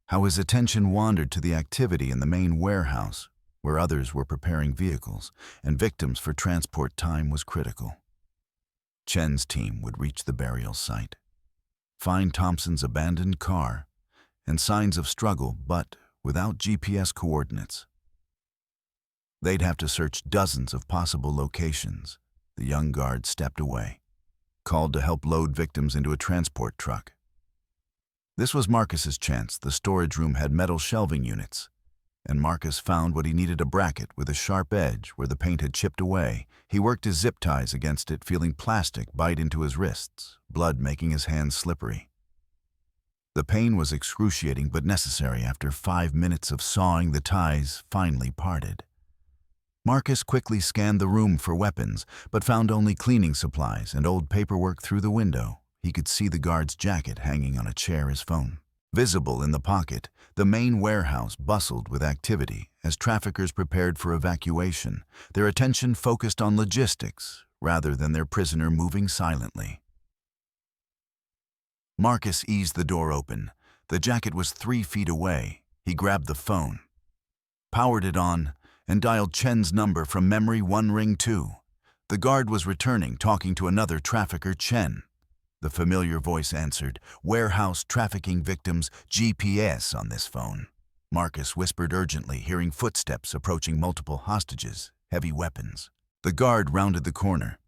how his attention wandered to the activity in the main warehouse, where others were preparing vehicles, and victims for transport. Time was critical. Chen's team would reach the burial site, find Thompson's abandoned car, and signs of struggle, but without GPS coordinates. They'd have to search dozens of possible locations. The young guard stepped away, called to help load victims into a transport truck. This was Marcus's chance. The storage room had metal shelving units, and Marcus found what he needed: a bracket with a sharp edge where the paint had chipped away. He worked his zip ties against it, feeling plastic bite into his wrists, blood making his hands slippery. The pain was excruciating but necessary. After 5 minutes of sawing, the ties finally parted. Marcus quickly scanned the room for weapons, but found only cleaning supplies and old paperwork. Through the window, he could see the guard's jacket hanging on a chair, his phone visible in the pocket. The main warehouse bustled with activity as traffickers prepared for evacuation, their attention focused on logistics rather than their prisoner moving silently. Marcus eased the door open. The jacket was 3 feet away. He grabbed the phone, powered it on, and dialed Chen's number from memory. 1 ring 2. The guard was returning, talking to another trafficker. "Chen." The familiar voice answered. "Warehouse trafficking victims, GPS on this phone." Marcus whispered urgently, hearing footsteps approaching, multiple hostages, heavy weapons. The guard rounded the corner,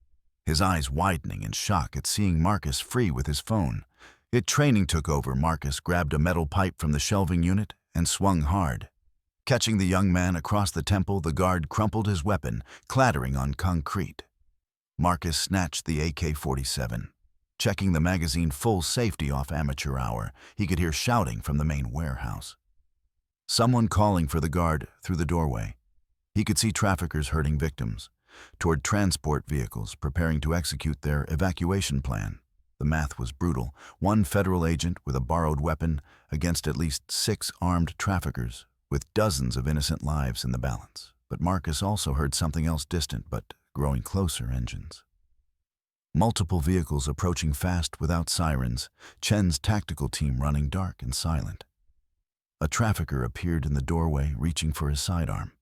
his eyes widening in shock at seeing Marcus free with his phone. Training took over. Marcus grabbed a metal pipe from the shelving unit and swung hard, catching the young man across the temple. The guard crumpled his weapon, clattering on concrete. Marcus snatched the AK-47. Checking the magazine, full safety off. Amateur hour. He could hear shouting from the main warehouse, someone calling for the guard through the doorway. He could see traffickers herding victims toward transport vehicles, preparing to execute their evacuation plan. The math was brutal. 1 federal agent with a borrowed weapon against at least 6 armed traffickers, with dozens of innocent lives in the balance. But Marcus also heard something else, distant but growing closer: engines. Multiple vehicles approaching fast without sirens. Chen's tactical team running dark and silent. A trafficker appeared in the doorway, reaching for his sidearm.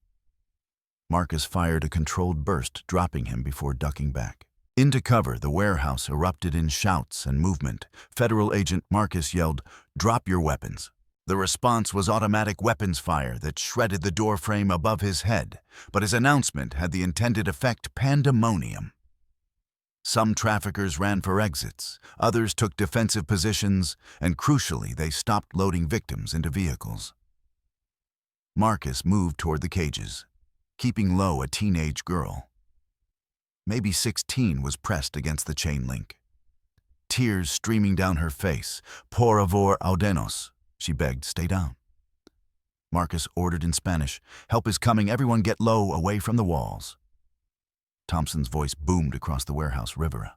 Marcus fired a controlled burst, dropping him before ducking back. Into cover, the warehouse erupted in shouts and movement. "Federal agent," Marcus yelled, "drop your weapons." The response was automatic weapons fire that shredded the doorframe above his head, but his announcement had the intended effect: pandemonium. Some traffickers ran for exits, others took defensive positions, and crucially, they stopped loading victims into vehicles. Marcus moved toward the cages, keeping low. A teenage girl, maybe 16, was pressed against the chain link, tears streaming down her face. "Por favor, audenos," she begged. "Stay down." Marcus ordered in Spanish, "Help is coming. Everyone get low, away from the walls." Thompson's voice boomed across the warehouse. "Rivera,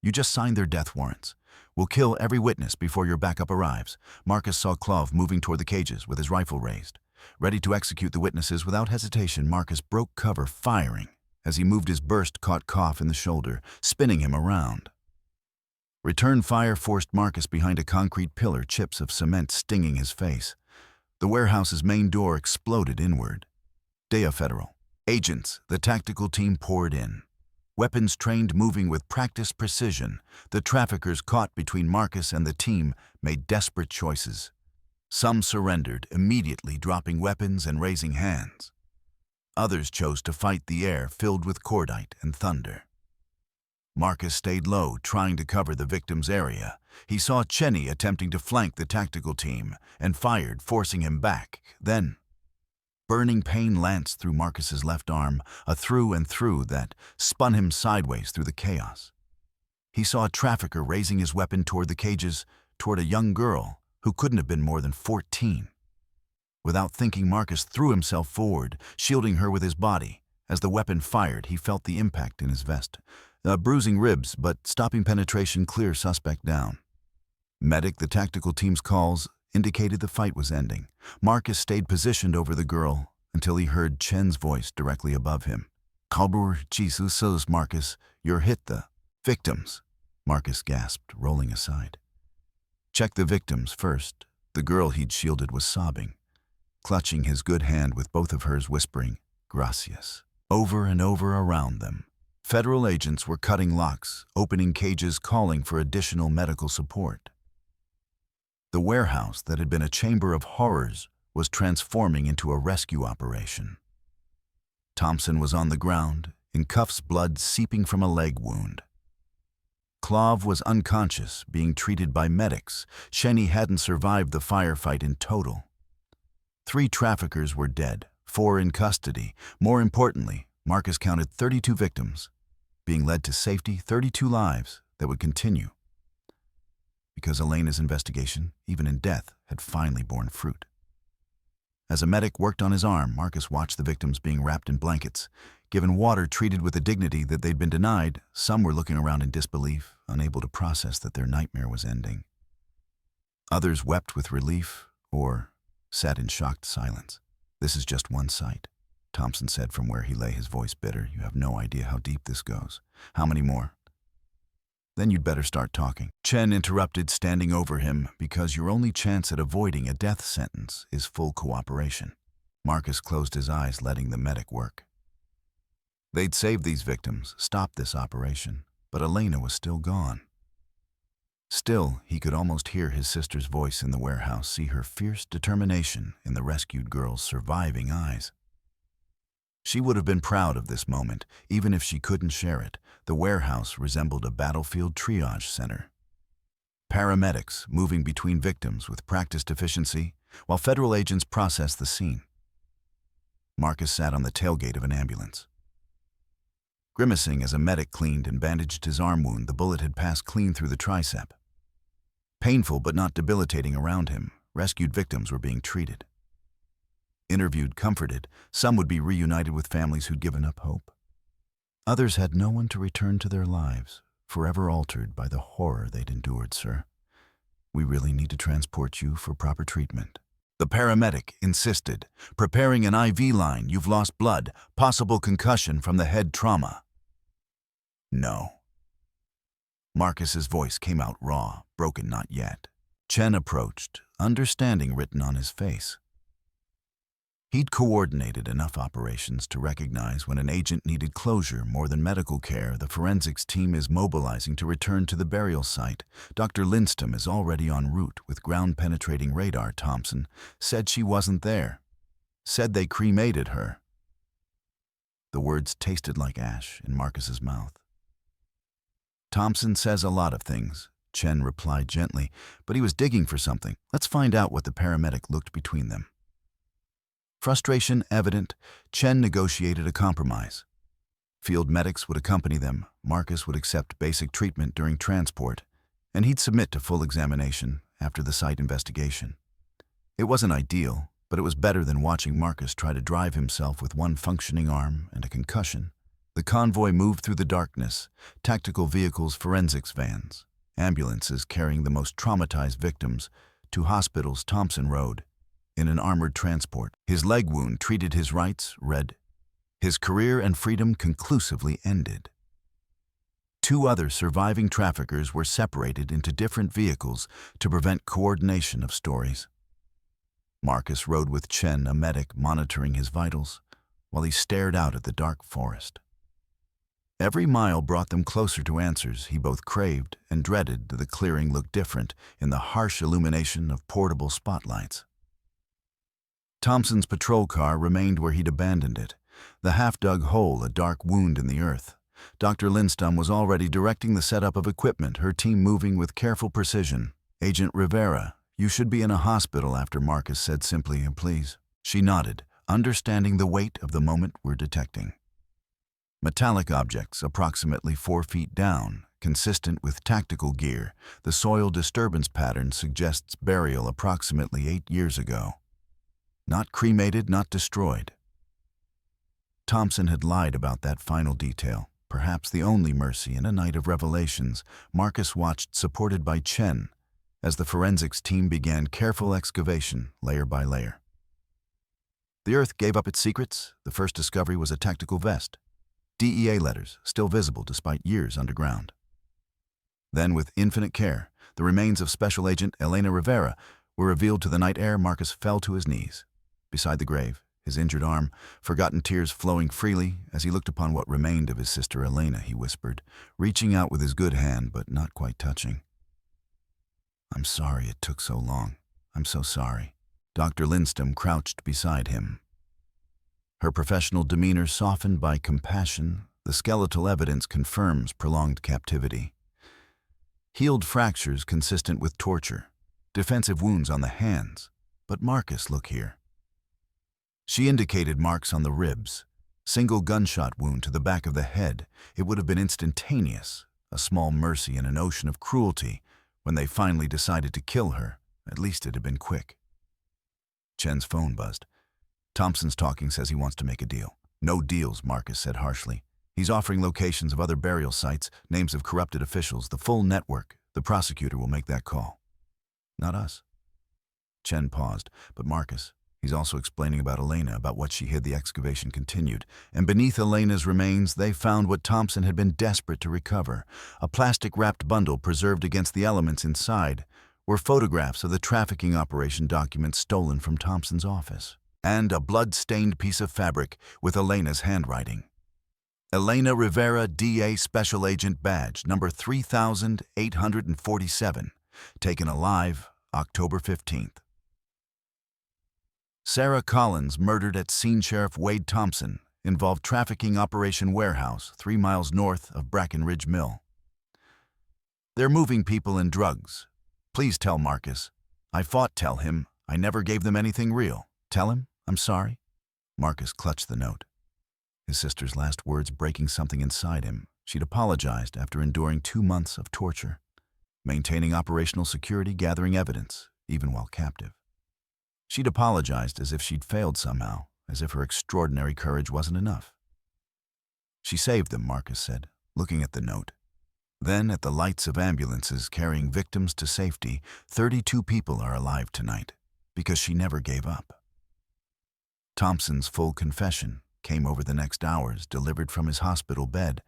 you just signed their death warrants. We'll kill every witness before your backup arrives. Marcus saw Clove moving toward the cages with his rifle raised. Ready to execute the witnesses without hesitation, Marcus broke cover, firing. As he moved, his burst caught Clove in the shoulder, spinning him around. Return fire forced Marcus behind a concrete pillar, chips of cement stinging his face. The warehouse's main door exploded inward. DEA Federal agents, the tactical team poured in. Weapons trained, moving with practiced precision, the traffickers caught between Marcus and the team made desperate choices. Some surrendered, immediately dropping weapons and raising hands. Others chose to fight the air filled with cordite and thunder. Marcus stayed low, trying to cover the victim's area. He saw Cheney attempting to flank the tactical team and fired, forcing him back. Then, burning pain lanced through Marcus's left arm, a through and through that spun him sideways through the chaos. He saw a trafficker raising his weapon toward the cages, toward a young girl who couldn't have been more than 14. Without thinking, Marcus threw himself forward, shielding her with his body. As the weapon fired, he felt the impact in his vest. Bruising ribs, but stopping penetration, clear suspect down. Medic, the tactical team's calls indicated the fight was ending. Marcus stayed positioned over the girl until he heard Chen's voice directly above him. "Kalbur Jesus, Marcus, you're hit the victims," Marcus gasped, rolling aside. "Check the victims first." The girl he'd shielded was sobbing, clutching his good hand with both of hers, whispering, "Gracias," over and over around them. Federal agents were cutting locks, opening cages, calling for additional medical support. The warehouse that had been a chamber of horrors was transforming into a rescue operation. Thompson was on the ground, in cuffs, blood seeping from a leg wound. Clove was unconscious, being treated by medics. Cheney hadn't survived the firefight in total. 3 traffickers were dead, 4 in custody. More importantly, Marcus counted 32 victims, being led to safety, 32 lives that would continue. Because Elena's investigation, even in death, had finally borne fruit. As a medic worked on his arm, Marcus watched the victims being wrapped in blankets, given water, treated with the dignity that they'd been denied. Some were looking around in disbelief, unable to process that their nightmare was ending. Others wept with relief or sat in shocked silence. "This is just one sight," Thompson said from where he lay, his voice bitter. "You have no idea how deep this goes. How many more?" "Then you'd better start talking," Chen interrupted, standing over him, "because your only chance at avoiding a death sentence is full cooperation." Marcus closed his eyes, letting the medic work. They'd saved these victims, stopped this operation, but Elena was still gone. Still, he could almost hear his sister's voice in the warehouse, see her fierce determination in the rescued girl's surviving eyes. She would have been proud of this moment, even if she couldn't share it. The warehouse resembled a battlefield triage center. Paramedics moving between victims with practiced efficiency, while federal agents processed the scene. Marcus sat on the tailgate of an ambulance. Grimacing as a medic cleaned and bandaged his arm wound, the bullet had passed clean through the tricep. Painful but not debilitating around him, rescued victims were being treated. Interviewed, comforted, some would be reunited with families who'd given up hope. Others had no one to return to their lives, forever altered by the horror they'd endured. "Sir, we really need to transport you for proper treatment," the paramedic insisted, preparing an IV line. "You've lost blood, possible concussion from the head trauma." "No." Marcus's voice came out raw, broken. "Not yet." Chen approached, understanding written on his face. He'd coordinated enough operations to recognize when an agent needed closure more than medical care. The forensics team is mobilizing to return to the burial site. Dr. Lindstrom is already en route with ground-penetrating radar. Thompson said she wasn't there. Said they cremated her. The words tasted like ash in Marcus's mouth. "Thompson says a lot of things," Chen replied gently, but he was digging for something. "Let's find out what." The paramedic looked between them. Frustration evident, Chen negotiated a compromise. Field medics would accompany them, Marcus would accept basic treatment during transport, and he'd submit to full examination after the site investigation. It wasn't ideal, but it was better than watching Marcus try to drive himself with one functioning arm and a concussion. The convoy moved through the darkness, tactical vehicles, forensics vans, ambulances carrying the most traumatized victims to hospitals Thompson rode in an armored transport. His leg wound treated his rights read. His career and freedom conclusively ended. 2 other surviving traffickers were separated into different vehicles to prevent coordination of stories. Marcus rode with Chen, a medic, monitoring his vitals, while he stared out at the dark forest. Every mile brought them closer to answers he both craved and dreaded. The clearing looked different in the harsh illumination of portable spotlights. Thompson's patrol car remained where he'd abandoned it, the half-dug hole, a dark wound in the earth. Dr. Lindstrom was already directing the setup of equipment, her team moving with careful precision. Agent Rivera, you should be in a hospital after, Marcus said simply, and please. She nodded, understanding the weight of the moment we're detecting. Metallic objects approximately 4 feet down, consistent with tactical gear. The soil disturbance pattern suggests burial approximately 8 years ago. Not cremated, not destroyed. Thompson had lied about that final detail. Perhaps the only mercy in a night of revelations. Marcus watched, supported by Chen, as the forensics team began careful excavation, layer by layer. The Earth gave up its secrets. The first discovery was a tactical vest. DEA letters, still visible despite years underground. Then, with infinite care, the remains of Special Agent Elena Rivera were revealed to the night air. Marcus fell to his knees beside the grave, his injured arm, forgotten tears flowing freely as he looked upon what remained of his sister Elena. He whispered, reaching out with his good hand, but not quite touching. I'm sorry it took so long. I'm so sorry. Dr. Lindstrom crouched beside him. Her professional demeanor softened by compassion. The skeletal evidence confirms prolonged captivity. Healed fractures consistent with torture. Defensive wounds on the hands. But Marcus, look here. She indicated marks on the ribs. Single gunshot wound to the back of the head. It would have been instantaneous. A small mercy in an ocean of cruelty. When they finally decided to kill her, at least it had been quick. Chen's phone buzzed. Thompson's talking, says he wants to make a deal. No deals, Marcus said harshly. He's offering locations of other burial sites, names of corrupted officials, the full network. The prosecutor will make that call. Not us. Chen paused, but Marcus, he's also explaining about Elena, about what she hid. The excavation continued, and beneath Elena's remains, they found what Thompson had been desperate to recover. A plastic-wrapped bundle preserved against the elements inside were photographs of the trafficking operation documents stolen from Thompson's office, and a blood-stained piece of fabric with Elena's handwriting. Elena Rivera, DA Special Agent Badge, number 3847, taken alive, October 15th. Sarah Collins, murdered at scene. Sheriff Wade Thompson, involved trafficking operation warehouse 3 miles north of Brackenridge Mill. They're moving people and drugs. Please tell Marcus. I fought, tell him. I never gave them anything real. Tell him I'm sorry. Marcus clutched the note, his sister's last words breaking something inside him. She'd apologized after enduring 2 months of torture, maintaining operational security, gathering evidence, even while captive. She'd apologized as if she'd failed somehow, as if her extraordinary courage wasn't enough. She saved them, Marcus said, looking at the note. Then, at the lights of ambulances carrying victims to safety, 32 people are alive tonight, because she never gave up. Thompson's full confession came over the next hours, delivered from his hospital bed,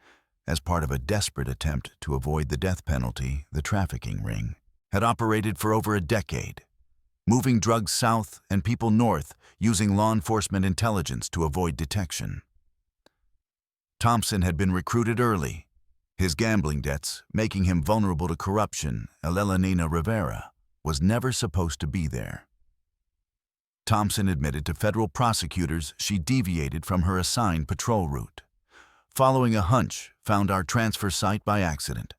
as part of a desperate attempt to avoid the death penalty. The trafficking ring had operated for over a decade, moving drugs south and people north, using law enforcement intelligence to avoid detection. Thompson had been recruited early, his gambling debts making him vulnerable to corruption. Elena Rivera was never supposed to be there. Thompson admitted to federal prosecutors she deviated from her assigned patrol route. Following a hunch, found our transfer site by accident.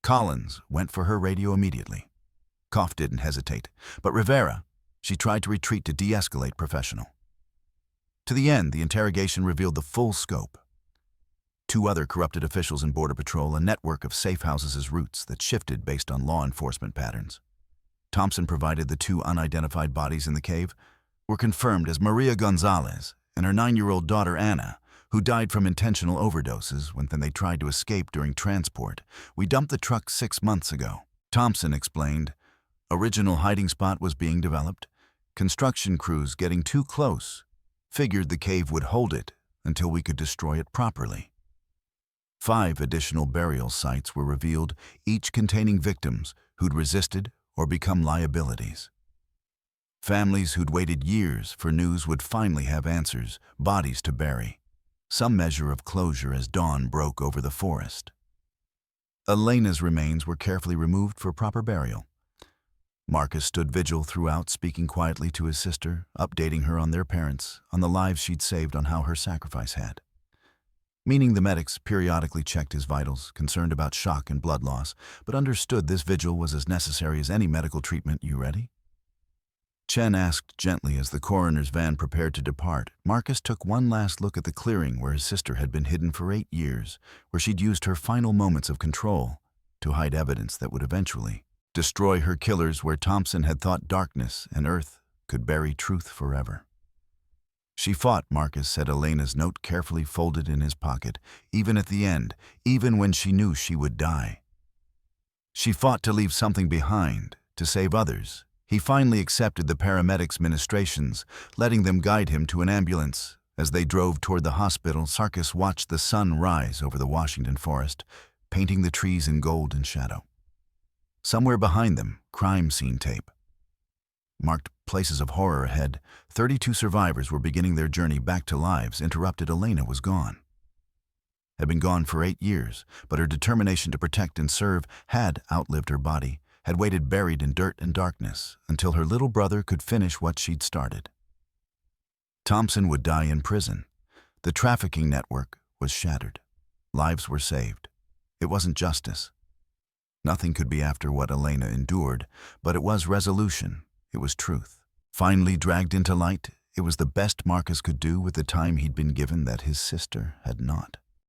Collins went for her radio immediately. Koff didn't hesitate, but Rivera, she tried to retreat to de-escalate professional. To the end, the interrogation revealed the full scope. 2 other corrupted officials in Border Patrol, a network of safe houses' routes that shifted based on law enforcement patterns. Thompson provided the 2 unidentified bodies in the cave were confirmed as Maria Gonzalez and her 9-year-old daughter Anna, who died from intentional overdoses when they tried to escape during transport. We dumped the truck 6 months ago. Thompson explained. Original hiding spot was being developed. Construction crews getting too close. Figured the cave would hold it until we could destroy it properly. 5 additional burial sites were revealed, each containing victims who'd resisted or become liabilities. Families who'd waited years for news would finally have answers, bodies to bury. Some measure of closure as dawn broke over the forest. Elena's remains were carefully removed for proper burial. Marcus stood vigil throughout, speaking quietly to his sister, updating her on their parents, on the lives she'd saved, on how her sacrifice had. Meaning the medics periodically checked his vitals, concerned about shock and blood loss, but understood this vigil was as necessary as any medical treatment. You ready? Chen asked gently as the coroner's van prepared to depart. Marcus took one last look at the clearing where his sister had been hidden for 8 years, where she'd used her final moments of control to hide evidence that would eventually destroy her killers, where Thompson had thought darkness and Earth could bury truth forever. She fought, Marcus said, Elena's note carefully folded in his pocket, even at the end, even when she knew she would die. She fought to leave something behind, to save others. He finally accepted the paramedics' ministrations, letting them guide him to an ambulance. As they drove toward the hospital, Marcus watched the sun rise over the Washington forest, painting the trees in gold and shadow. Somewhere behind them, crime scene tape marked places of horror ahead. 32 survivors were beginning their journey back to lives. Interrupted. Elena was gone. Had been gone for 8 years, but her determination to protect and serve had outlived her body, had waited buried in dirt and darkness until her little brother could finish what she'd started. Thompson would die in prison. The trafficking network was shattered. Lives were saved. It wasn't justice. Nothing could be after what Elena endured, but it was resolution. It was truth. Finally dragged into light, it was the best Marcus could do with the time he'd been given that his sister had not.